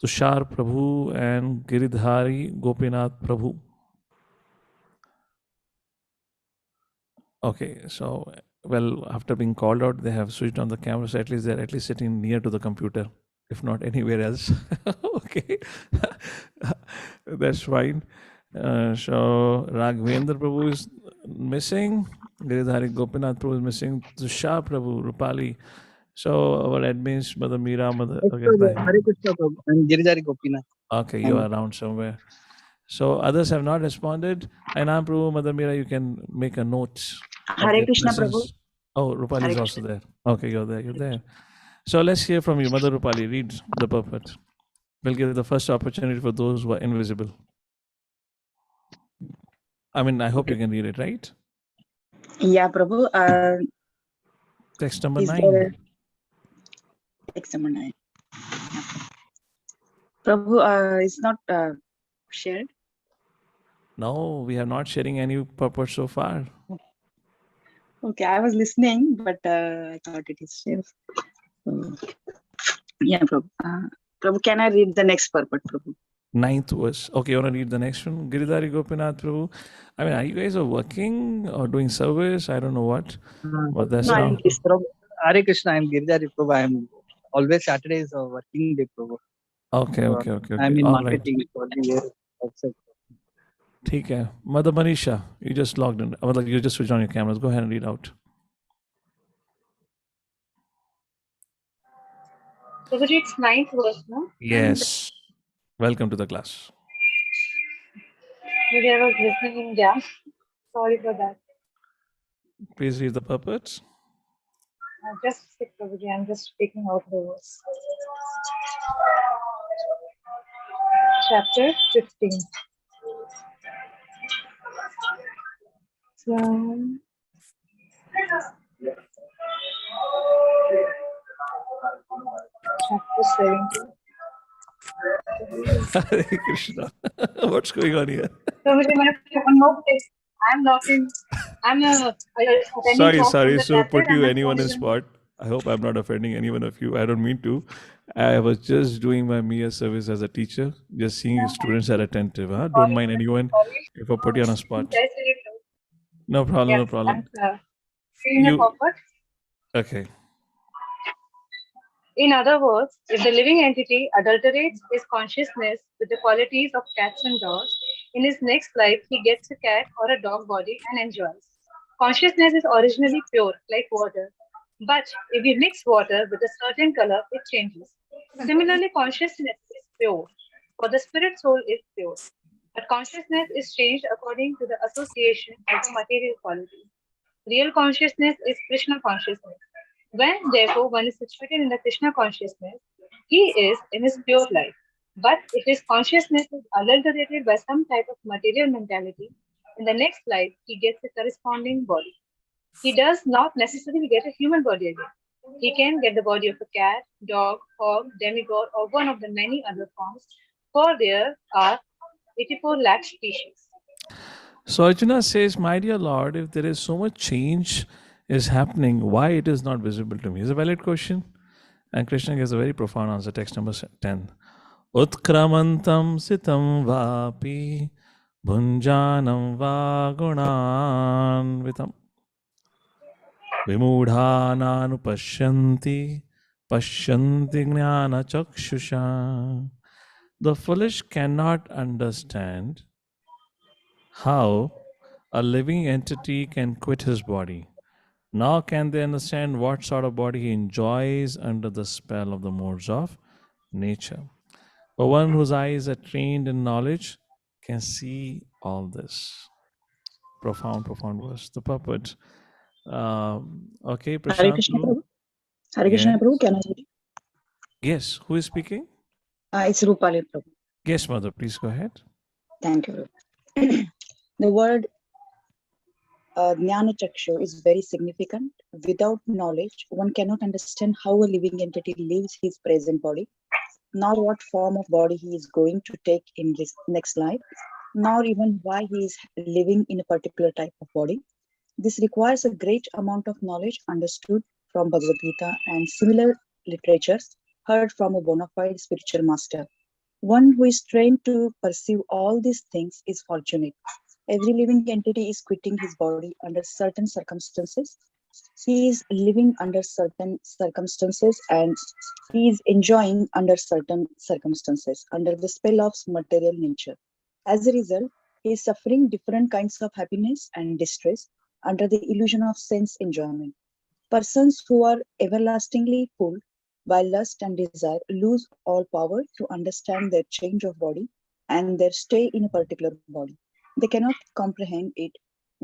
Tushar Prabhu, and Giridhari Gopinath Prabhu. Okay, so, well, after being called out, they have switched on the camera, so at least they're at least sitting near to the computer, if not anywhere else. Okay, that's fine. So Raghavendra Prabhu is missing, Giridhari Gopinath Prabhu is missing, Tushar Prabhu, Rupali. So our admins, Mother Meera, Mother. Okay, Hare Krishna Prabhu. I'm Giridhari Gopinath. okay, you are around somewhere. So others have not responded. And I'm Prabhu, Mother Meera, you can make a note. Hare Krishna Prabhu. Oh, Rupali Hare is also there. Okay, you're there. So let's hear from you, Mother Rupali. Read the purport. We'll give the first opportunity for those who are invisible. I mean, I hope you can read it, right? Yeah, Prabhu. Text number Is 9. there text number 9? Prabhu, it's not shared. No, we are not sharing any purport so far. Okay, I was listening, but I thought it is shared. So, yeah, Prabhu. Prabhu, can I read the next purport, Prabhu? 9th verse. Okay, you want to read the next one? Giridhari Gopinath Prabhu. I mean, are you guys are working or doing service? I don't know what. But that's No, how. Hare Krishna, I'm Giridhari Prabhu. I'm always Saturdays a working day, Prabhu. Okay. I'm in All right. marketing for the year. Outside. ठीक है. Mother Manisha, you just logged in. Like you just switched on your cameras. Go ahead and read out. Prabhuji, it's 9th verse, no? Yes. Welcome to the class. Maybe I was listening in jam. Sorry for that. Please read the purports. Just a sec, Prabhuji. I'm just speaking out the verse. Chapter 15. Chapter 17. Hare Krishna. What's going on here? Prabhuji, my phone no place. I'm locking. I'm attending Sorry. So classes put and you my anyone phone in is- spot. I hope I'm not offending any one of you. I don't mean to. I was just doing my Mia service as a teacher, just seeing if students are attentive. Huh? Don't mind anyone if I put you on a spot. No problem. Yes, I'm seeing You a purport. okay? In other words, if the living entity adulterates his consciousness with the qualities of cats and dogs, in his next life he gets a cat or a dog body and enjoys. Consciousness is originally pure, like water. But if we mix water with a certain color, it changes. Similarly, consciousness is pure, for the spirit soul is pure. But consciousness is changed according to the association of the material quality. Real consciousness is Krishna consciousness. When, therefore, one is situated in the Krishna consciousness, he is in his pure life. But if his consciousness is adulterated by some type of material mentality, in the next life, he gets a corresponding body. He does not necessarily get a human body again. He can get the body of a cat, dog, hog, demigod, or one of the many other forms, for there are 84 lakh species. So Arjuna says, "My dear Lord, if there is so much change is happening, why it is not visible to me?" Is a valid question. And Krishna gives a very profound answer. Text number 10. Utkramantam sitam vapi bhunjanam va gunanvitam vimudhananupashyanti Pashyanti jnana chakshusha. The foolish cannot understand how a living entity can quit his body. Nor can they understand what sort of body he enjoys under the spell of the modes of nature. But one whose eyes are trained in knowledge can see all this. Profound, profound verse. The puppet. Okay, Hare Prashant. Krishna Prabhu. Hare Yes. Krishna Prabhu, can I read it? Yes. Who is speaking? It's Rupali Prabhu. Yes, mother. Please go ahead. Thank you. The word Jnana Chakshu is very significant. Without knowledge, one cannot understand how a living entity lives his present body, nor what form of body he is going to take in this next life, nor even why he is living in a particular type of body. This requires a great amount of knowledge understood from Bhagavad Gita and similar literatures heard from a bona fide spiritual master. One who is trained to perceive all these things is fortunate. Every living entity is quitting his body under certain circumstances. He is living under certain circumstances and he is enjoying under certain circumstances, under the spell of material nature. As a result, he is suffering different kinds of happiness and distress under the illusion of sense enjoyment. Persons who are everlastingly fooled by lust and desire lose all power to understand their change of body and their stay in a particular body. They cannot comprehend it.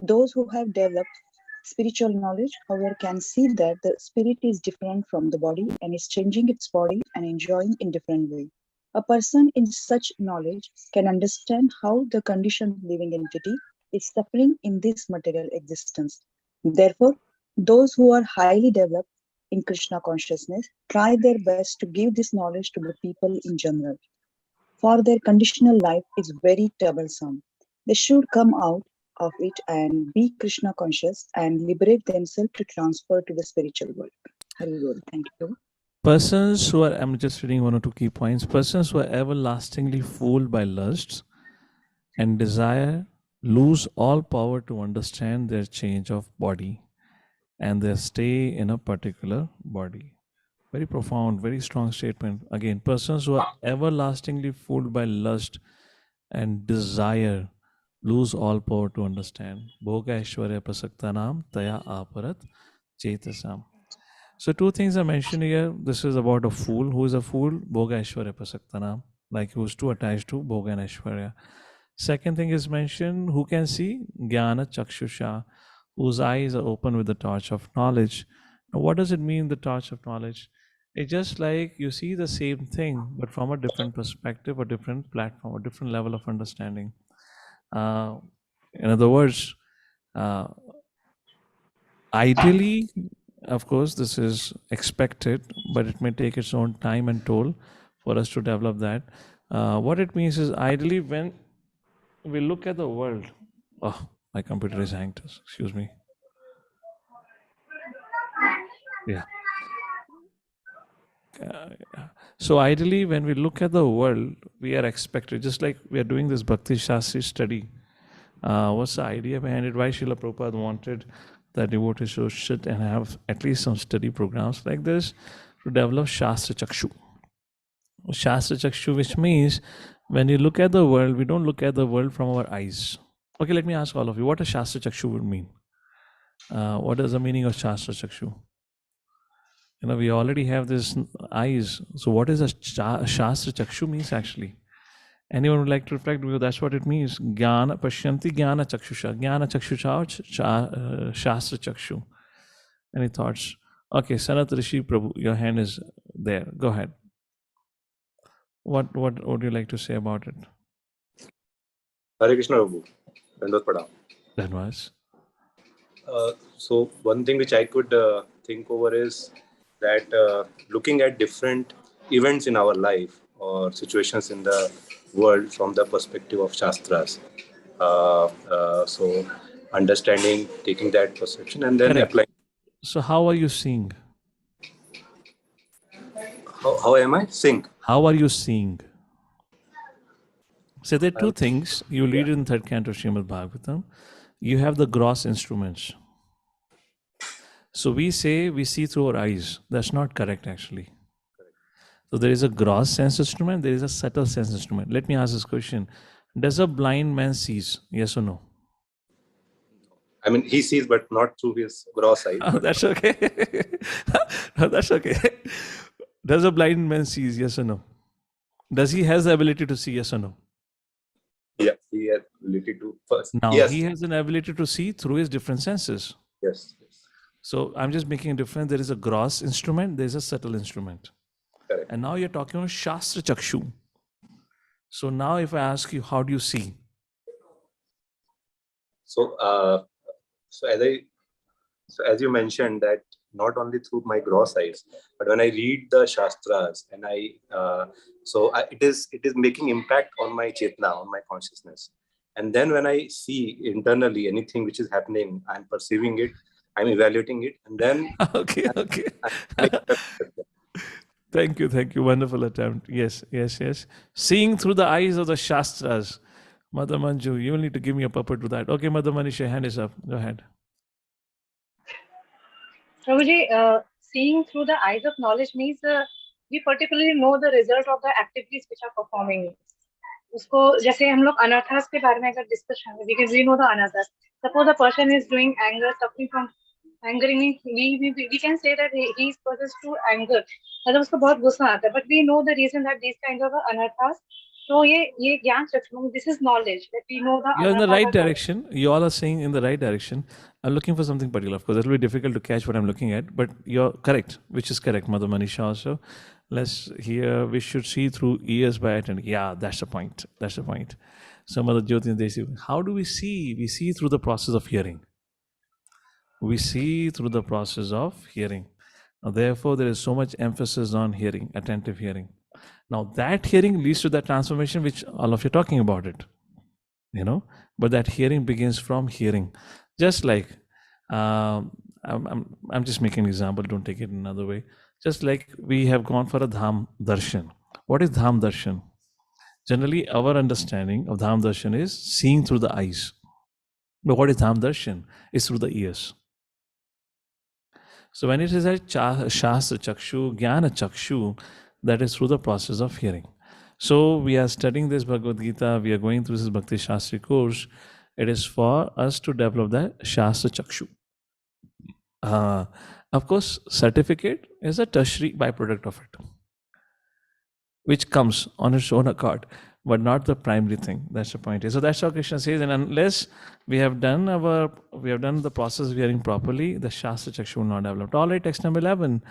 Those who have developed spiritual knowledge, however, can see that the spirit is different from the body and is changing its body and enjoying in different way. A person in such knowledge can understand how the conditioned living entity is suffering in this material existence. Therefore, those who are highly developed in Krishna consciousness try their best to give this knowledge to the people in general. For their conditional life is very troublesome. They should come out of it and be Krishna conscious and liberate themselves to transfer to the spiritual world. Hari Bol. Thank you. Persons who are, I'm just reading one or two key points. Persons who are everlastingly fooled by lusts and desire lose all power to understand their change of body and their stay in a particular body. Very profound, very strong statement. Again, persons who are everlastingly fooled by lust and desire lose all power to understand. Bhoga Aishwarya Prasaktanam Taya Aparat Chetasam. So two things are mentioned here. This is about a fool. Who is a fool? Bhoga Aishwarya Prasaktanam. Like who is too attached to Bhoga and Aishwarya. Second thing is mentioned, who can see? Jnana Chakshusha, whose eyes are open with the torch of knowledge. Now, what does it mean, the torch of knowledge? It's just like you see the same thing, but from a different perspective, a different platform, a different level of understanding. In other words, ideally, of course, this is expected, but it may take its own time and toll for us to develop that. What it means is ideally when we look at the world. Oh, my computer is hanged. Excuse me. Yeah. So ideally, when we look at the world, we are expected, just like we are doing this Bhakti Shastri study. What's the idea behind it? Why Srila Prabhupada wanted that devotees should sit and have at least some study programs like this to develop Shastra Chakshu. Shastra Chakshu, which means when you look at the world, we don't look at the world from our eyes. Okay, let me ask all of you, what does Shastra Chakshu would mean? What is the meaning of Shastra Chakshu? You know, we already have this eyes. So what is a Shastra Chakshu means actually? Anyone would like to reflect? Because that's what it means. Jnana, Pashyanti Jnana Chakshusha. Jnana Chakshusha or Shastra Chakshu. Any thoughts? Okay, Sanat Rishi Prabhu, your hand is there. Go ahead. What would you like to say about it? Hare Krishna Prabhu. Dandot Pradam. That was. So one thing which I could think over is that looking at different events in our life or situations in the world from the perspective of Shastras. So understanding, taking that perception and then Correct. applying. So how are you seeing? How am I seeing? How are you seeing? So there are two things. You read in third canto of Srimad Bhagavatam. You have the gross instruments. So we say we see through our eyes. That's not correct actually. So there is a gross sense instrument, there is a subtle sense instrument. Let me ask this question. Does a blind man sees? Yes or no? I mean, he sees, but not through his gross eyes. Oh, that's okay. Oh, that's okay. Does a blind man sees? Yes or no? Does he has the ability to see? Yes or no? Yeah, he has ability to first. Now Yes. he has an ability to see through his different senses. Yes. So I'm just making a difference. There is a gross instrument, there is a subtle instrument. Correct. And now you're talking about Shastra Chakshu. So now if I ask you, how do you see? So, so as you mentioned that not only through my gross eyes, but when I read the Shastras and it is making impact on my Chetna, on my consciousness. And then when I see internally anything which is happening, I'm perceiving it, I'm evaluating it, and then Okay. Thank you. Wonderful attempt. Yes. Seeing through the eyes of the Shastras. Mother Manju, you will need to give me a puppet to that. Okay, Mother Manisha, hand is up. Go ahead. Prabhuji, seeing through the eyes of knowledge means we particularly know the result of the activities which are performing. उसको जैसे हम लोग अनाथास के बारे में अगर discuss करें, because we know the anathas. Suppose a person is doing anger, suffering from anger, we can say that he is possessed to anger. मतलब उसको बहुत गुस्सा आता है. But we know the reason that these kinds of anathas. So ये ज्ञान चक्षु, this is knowledge that we know the. You're in the right direction. You all are saying in the right direction. I'm looking for something particular. Of course, it will be difficult to catch what I'm looking at, but you're correct, which is correct, Mother Manisha also. Let's hear, we should see through ears by attending. Yeah, that's the point. So, Mother Jyotin Desi, how do we see? We see through the process of hearing. Now, therefore, there is so much emphasis on hearing, attentive hearing. Now, that hearing leads to that transformation, which all of you are talking about it. But that hearing begins from hearing. Just like, I'm just making an example, don't take it another way. Just like we have gone for a Dham Darshan. What is Dham Darshan? Generally, our understanding of Dham Darshan is seeing through the eyes. But what is Dham Darshan? It's through the ears. So when it is a Shastra Chakshu, Jnana Chakshu, that is through the process of hearing. So we are studying this Bhagavad Gita, we are going through this Bhakti Shastri course. It is for us to develop the Shastra Chakshu. Of course, certificate is a tertiary byproduct of it, which comes on its own accord, but not the primary thing. That's the point. So that's how Krishna says, and unless we have done the process of hearing properly, the Shastra Chakshu will not develop. All right, text number 11.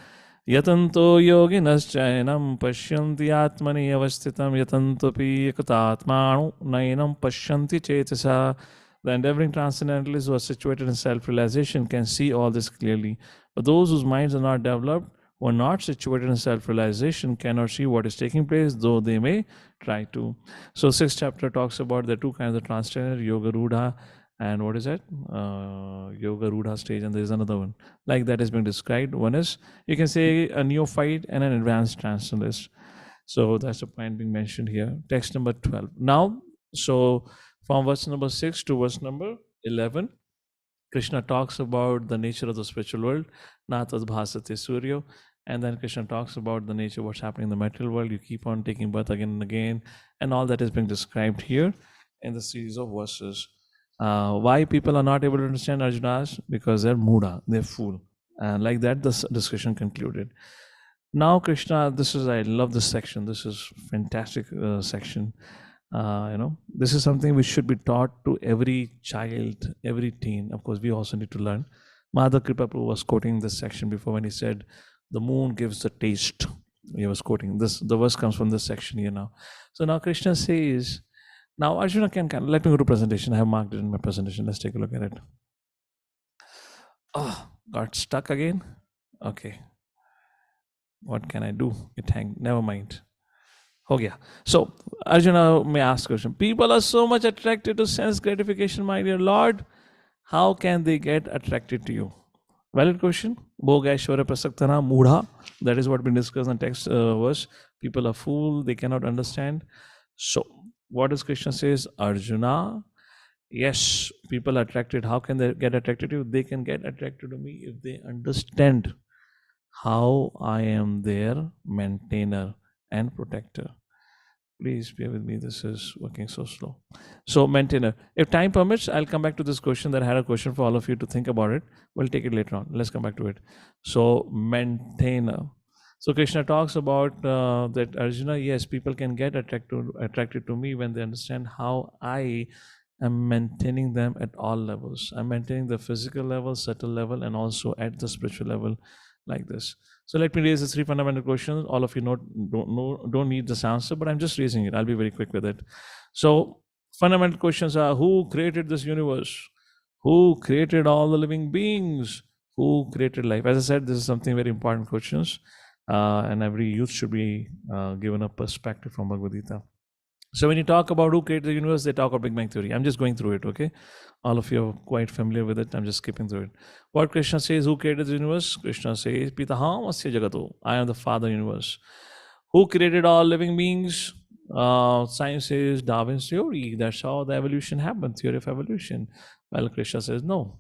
Yatanto yoginaschayanam pashyanti atmani avasthitam yatantopi ekatatmanu nayanam pashyanti chetasa. The endeavoring transcendentalists who are situated in self-realization can see all this clearly. But those whose minds are not developed, who are not situated in self-realization, cannot see what is taking place, though they may try to. So 6th chapter talks about the two kinds of transcendent, Yoga Rudha, and what is that? Yoga Rudha stage, and there is another one. Like that is being described. One is, you can say, a neophyte and an advanced transcendentalist. So that's the point being mentioned here. Text number 12. Now, so from verse number 6 to verse number 11, Krishna talks about the nature of the spiritual world, Natad Bhasate Suryo, and then Krishna talks about the nature of what's happening in the material world. You keep on taking birth again and again, and all that is being described here in the series of verses. Why people are not able to understand Arjuna's? Because they're muda, they're fool. And like that, the discussion concluded. Now, Krishna, I love this section. This is fantastic section. This is something which should be taught to every child, every teen. Of course, we also need to learn. Madhav Kripa Prabhu was quoting this section before when he said, the moon gives the taste. He was quoting this. The verse comes from this section here now. So now Krishna says, now Arjuna can let me go to presentation. I have marked it in my presentation. Let's take a look at it. Oh, got stuck again? Okay. What can I do? It hanged. Never mind. Oh yeah. So Arjuna may ask question. People are so much attracted to sense gratification, my dear Lord. How can they get attracted to you? Valid question. Bhogashvara prasaktana mudha. That is what we discussed in the text verse. People are fool. They cannot understand. So what does Krishna says? Arjuna, yes, people are attracted. How can they get attracted to you? They can get attracted to me if they understand how I am their maintainer and protector. Please bear with me. This is working so slow. So maintainer. If time permits, I'll come back to this question that I had a question for all of you to think about it. We'll take it later on. Let's come back to it. So maintainer. So Krishna talks about that Arjuna, yes, people can get attracted to me when they understand how I am maintaining them at all levels. I'm maintaining the physical level, subtle level, and also at the spiritual level like this. So let me raise the three fundamental questions. All of you don't need this answer, but I'm just raising it. I'll be very quick with it. So fundamental questions are: who created this universe? Who created all the living beings? Who created life? As I said, this is something very important questions, and every youth should be given a perspective from Bhagavad Gita. So when you talk about who created the universe, they talk about Big Bang Theory. I'm just going through it, okay? All of you are quite familiar with it. I'm just skipping through it. What Krishna says, who created the universe? Krishna says, Pitaham asya jagato. I am the Father universe. Who created all living beings? Science says Darwin's theory. That's how the evolution happened, theory of evolution. Well, Krishna says no.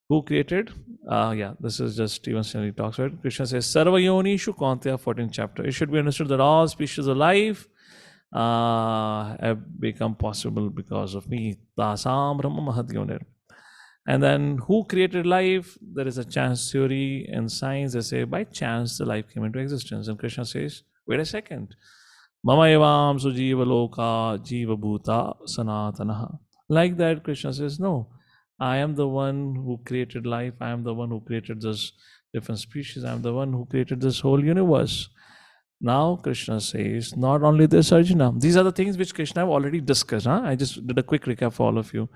Who created? Yeah, this is just Stephen Stanley talks about it. Krishna says, Sarva Yonishu Kantya, 14th chapter. It should be understood that all species of life have become possible because of me. Tasam Brahma Mahadyoner. And then who created life? There is a chance theory and science. They say by chance the life came into existence. And Krishna says, wait a second. Mama evam sujiva loka jiva bhuta sanatanaha. Like that, Krishna says, no. I am the one who created life. I am the one who created this different species. I am the one who created this whole universe. Now Krishna says, not only this, Arjuna. These are the things which Krishna have already discussed. I just did a quick recap for all of you.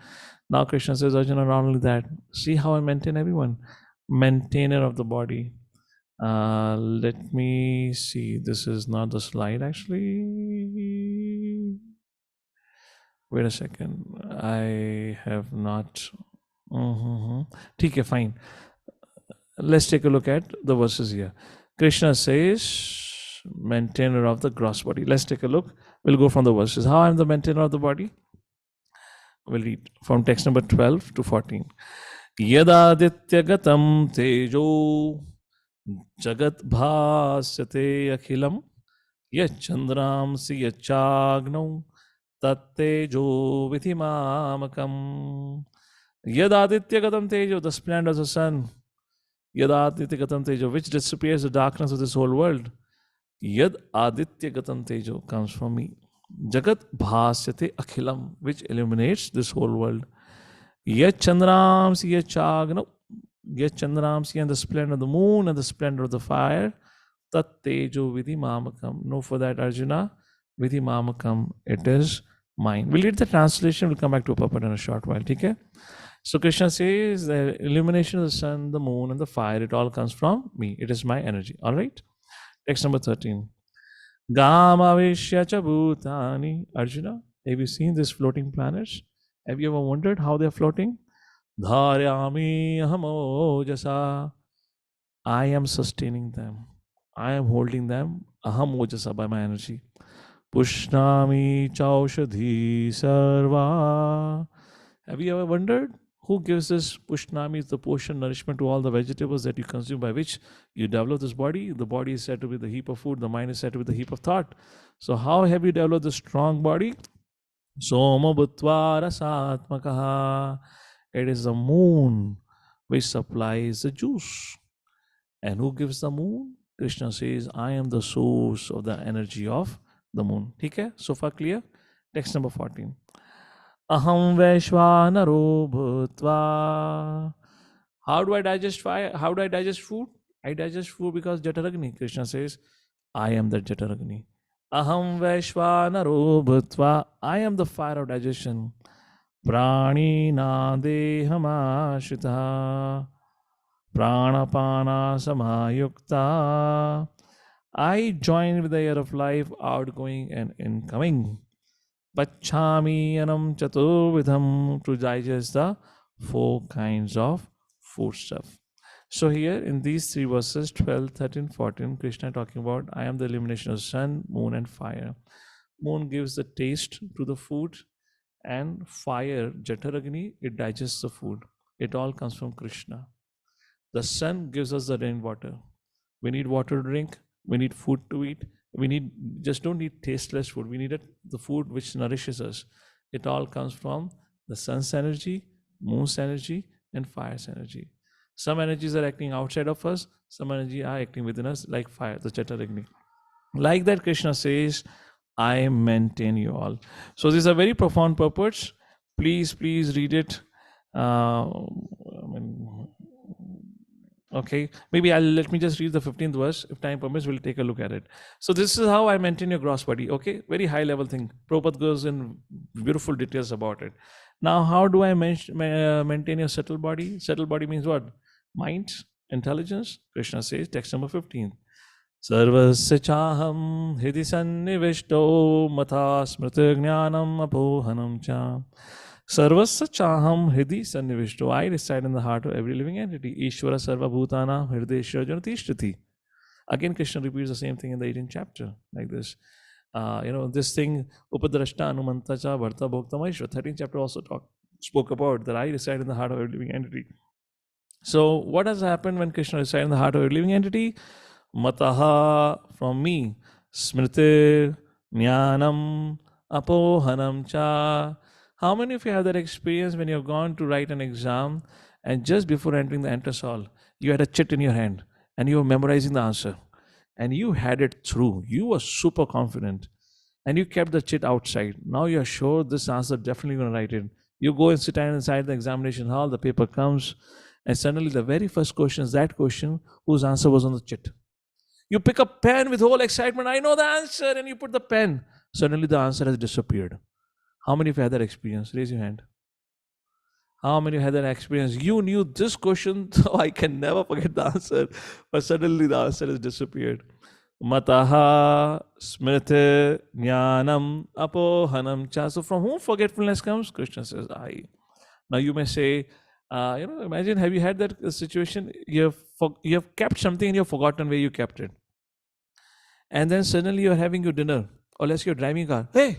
Now Krishna says, Arjuna, not only that. See how I maintain everyone. Maintainer of the body. Let me see. This is not the slide actually. Wait a second. I have not. Okay, fine. Let's take a look at the verses here. Krishna says, maintainer of the gross body. Let's take a look. We'll go from the verses. How I am the maintainer of the body? We'll read from text number 12 to 14. Yadaditya tejo jagat bhasyate akhilam yachandramsi yachagno tattejo vidhimamakam. Yadaditya tejo, the splendor of the sun. Yad Aditya Gatam Tejo, which disappears the darkness of this whole world. Yad Aditya Gatam Tejo comes from me. Jagat Bhasyate Akhilam, which illuminates this whole world. Yat Chandramsi Yat Chagna, Yat Chandramsi and the splendor of the moon and the splendor of the fire. Tat Tejo Vidhi Mamakam. Know for that, Arjuna, Vidhi Mamakam, it is mine. We'll read the translation, we'll come back to Papa in a short while, okay? So Krishna says the illumination of the sun, the moon, and the fire, it all comes from me. It is my energy. All right. Text number 13. Gama Vishya cha bhutani. Arjuna, have you seen these floating planets? Have you ever wondered how they are floating? Dharyami ahamo jasa. I am sustaining them. I am holding them. Aham ojasa, by my energy. Pushnami chaushadhi sarva. Have you ever wondered who gives this pushnami, the portion nourishment to all the vegetables that you consume, by which you develop this body? The body is said to be the heap of food. The mind is said to be the heap of thought. So how have you developed this strong body? Soma bhutva rasatmakaha. It is the moon which supplies the juice. And who gives the moon? Krishna says, I am the source of the energy of the moon. Okay? So far clear? Text number 14. Aham Vaishvanaro Bhutva. How do I digest fire? How do I digest food? I digest food because Jataragni. Krishna says, I am the Jataragni. Aham Vaishvanaro Bhutva. I am the fire of digestion. Prani Nadehama Pranapana Samayukta. I join with the air of life, outgoing and incoming. Pachami anam chaturvidham, to digest the 4 kinds of food stuff. So here in these 3 verses, 12, 13, 14, Krishna talking about I am the illumination of sun, moon and fire. Moon gives the taste to the food, and fire, Jataragni, it digests the food. It all comes from Krishna. The sun gives us the rainwater. We need water to drink. We need food to eat. We just don't need tasteless food. We need the food which nourishes us. It all comes from the sun's energy, moon's energy, and fire's energy. Some energies are acting outside of us, some energy are acting within us, like fire, the Chaturagni. Like that, Krishna says, I maintain you all. So these are very profound purports. Please read it. Okay, maybe let me just read the 15th verse. If time permits, we'll take a look at it. So this is how I maintain your gross body. Okay, very high level thing. Prabhupada goes in beautiful details about it. Now, how do I maintain your subtle body? Subtle body means what? Mind, intelligence. Krishna says, text number 15. Sarvasya chaham hidi sannivishto matha smriti jnanam apohanam cha. Sarvasya chaham hidi sannivishto. I reside in the heart of every living entity. Ishvara sarva bhutana hrideshya janatishtriti. Again, Krishna repeats the same thing in the 18th chapter, like this. This thing, upadrashta anumanta cha bharta bhokta maishva. 13th chapter also spoke about that I reside in the heart of every living entity. So what has happened when Krishna resides in the heart of every living entity? Mataha, from me, smriti, jnanam, apohanam cha. How many of you have that experience when you've gone to write an exam and just before entering the entrance hall, you had a chit in your hand and you were memorizing the answer and you had it through. You were super confident and you kept the chit outside. Now you're sure this answer definitely going to write it. You go and sit inside the examination hall, the paper comes, and suddenly the very first question is that question whose answer was on the chit. You pick a pen with whole excitement, I know the answer, and you put the pen. Suddenly the answer has disappeared. How many of you had that experience? Raise your hand. How many of you had that experience? You knew this question, so I can never forget the answer, but suddenly the answer has disappeared. Mataha smriti jnanam apohanam cha. So from whom forgetfulness comes? Krishna says, I. Now you may say, imagine, have you had that situation? You have kept something and you've forgotten where you kept it. And then suddenly you're having your dinner, or let's say you're driving a car. Hey,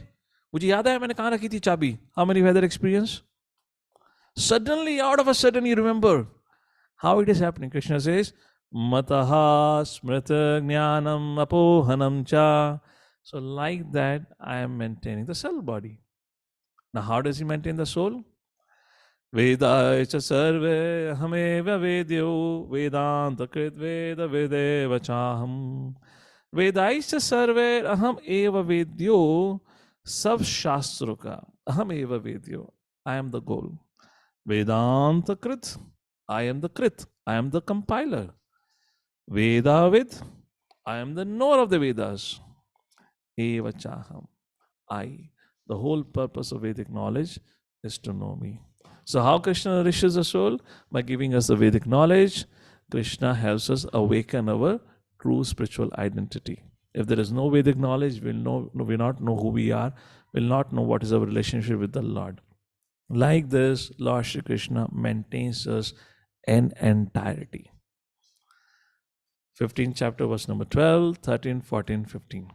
mujhe yaad hai maine kahan rakhi thi chabi? How many of you had that experience? Suddenly, out of a sudden, you remember how it is happening. Krishna says, Mataha smrita jnanam apohanam cha. So like that, I am maintaining the soul body. Now, how does he maintain the soul? Vedaicha sarve hameva vedyo vedanta krit veda vedeva chaham. वेदाइश्च सर्वे अहम एव वेद्यो सब शास्त्रों का अहम एव वेद्यो I am the goal. Vedanta krit, I am the krit, I am the compiler. Vedavid, I am the knower of the Vedas. Eva chaham, I. The whole purpose of Vedic knowledge is to know me. So how Krishna nourishes the soul? By giving us the Vedic knowledge. Krishna helps us awaken our true spiritual identity. If there is no Vedic knowledge, we'll not know who we are, we'll not know what is our relationship with the Lord. Like this, Lord Shri Krishna maintains us in entirety. 15th chapter, verse number 12, 13, 14, 15.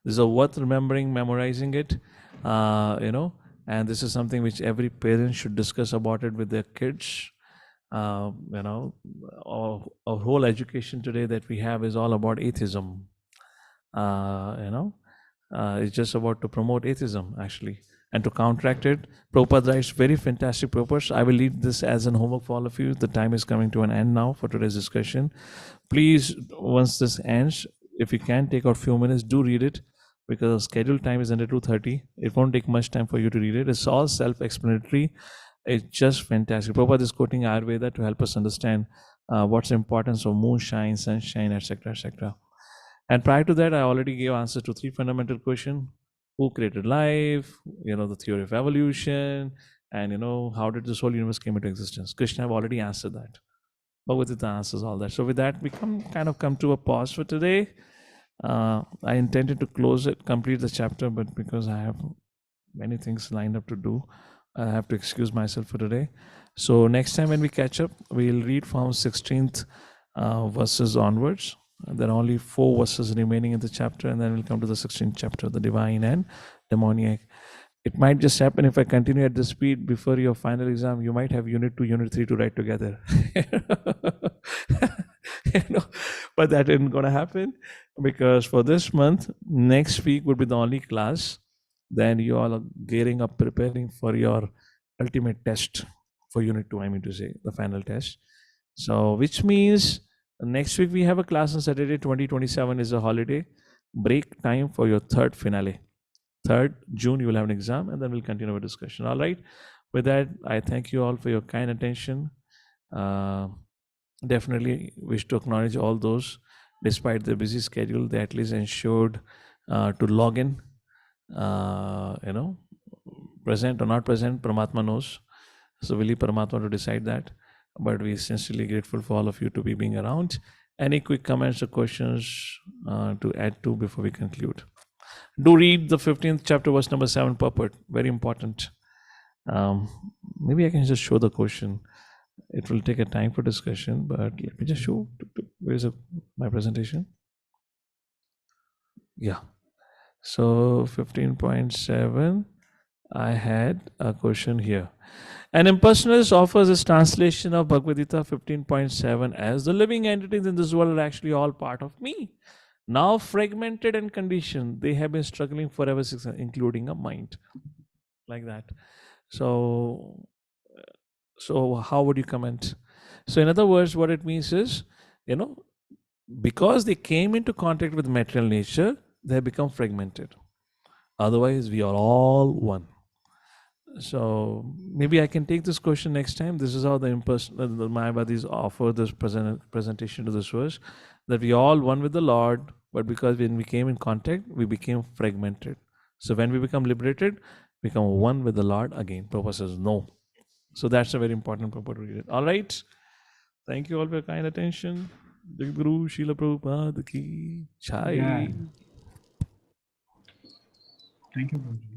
These are worth remembering, memorizing it, and this is something which every parent should discuss about it with their kids. Our whole education today that we have is all about atheism. It's just about to promote atheism, actually, and to counteract it. Prabhupada writes very fantastic purpose. I will leave this as an homework for all of you. The time is coming to an end now for today's discussion. Please, once this ends, if you can take out a few minutes, do read it, because the scheduled time is under 2:30. It won't take much time for you to read it. It's all self-explanatory. It's just fantastic. Prabhupada is quoting Ayurveda to help us understand what's the importance of moonshine, sunshine, etc., etc. And prior to that, I already gave answers to 3 fundamental questions. Who created life? The theory of evolution, and how did this whole universe came into existence? Krishna have already answered that. Bhagavad Gita answers all that. So with that, we come to a pause for today. I intended to complete the chapter, but because I have many things lined up to do, I have to excuse myself for today. So next time when we catch up, we'll read from 16th verses onwards. There are only 4 verses remaining in the chapter, and then we'll come to the 16th chapter, the divine and demoniac. It might just happen if I continue at this speed before your final exam, you might have unit 2, unit 3 to write together. But that isn't going to happen, because for this month, next week would be the only class. Then you all are gearing up, preparing for your ultimate test for Unit 2, I mean to say, the final test. So, which means next week we have a class on Saturday, 2027 is a holiday. Break time for your third finale. 3rd June, you will have an exam, and then we'll continue our discussion. All right. With that, I thank you all for your kind attention. Definitely wish to acknowledge all those, despite their busy schedule, they at least ensured to log in. Present or not present, Paramatma knows. So will Paramatma to decide that. But we sincerely grateful for all of you to be being around. Any quick comments or questions to add to before we conclude? Do read the 15th chapter, verse number 7, purport. Very important. Maybe I can just show the question. It will take a time for discussion, but let me just show. Where is my presentation? Yeah. So 15.7, I had a question here. An impersonalist offers his translation of Bhagavad Gita 15.7 as the living entities in this world are actually all part of me. Now fragmented and conditioned, they have been struggling forever, including a mind. Like that. So how would you comment? So in other words, what it means is, because they came into contact with material nature, they have become fragmented. Otherwise, we are all one. So maybe I can take this question next time. This is how the Mayavadis offer this presentation to this verse, that we all one with the Lord, but because when we came in contact, we became fragmented. So when we become liberated, we become one with the Lord again. Prabhupada says no. So that's a very important purport to read it. All right. Thank you all for your kind attention. Guru Srila Prabhupada ki Jai. Thank you, Prabhuji.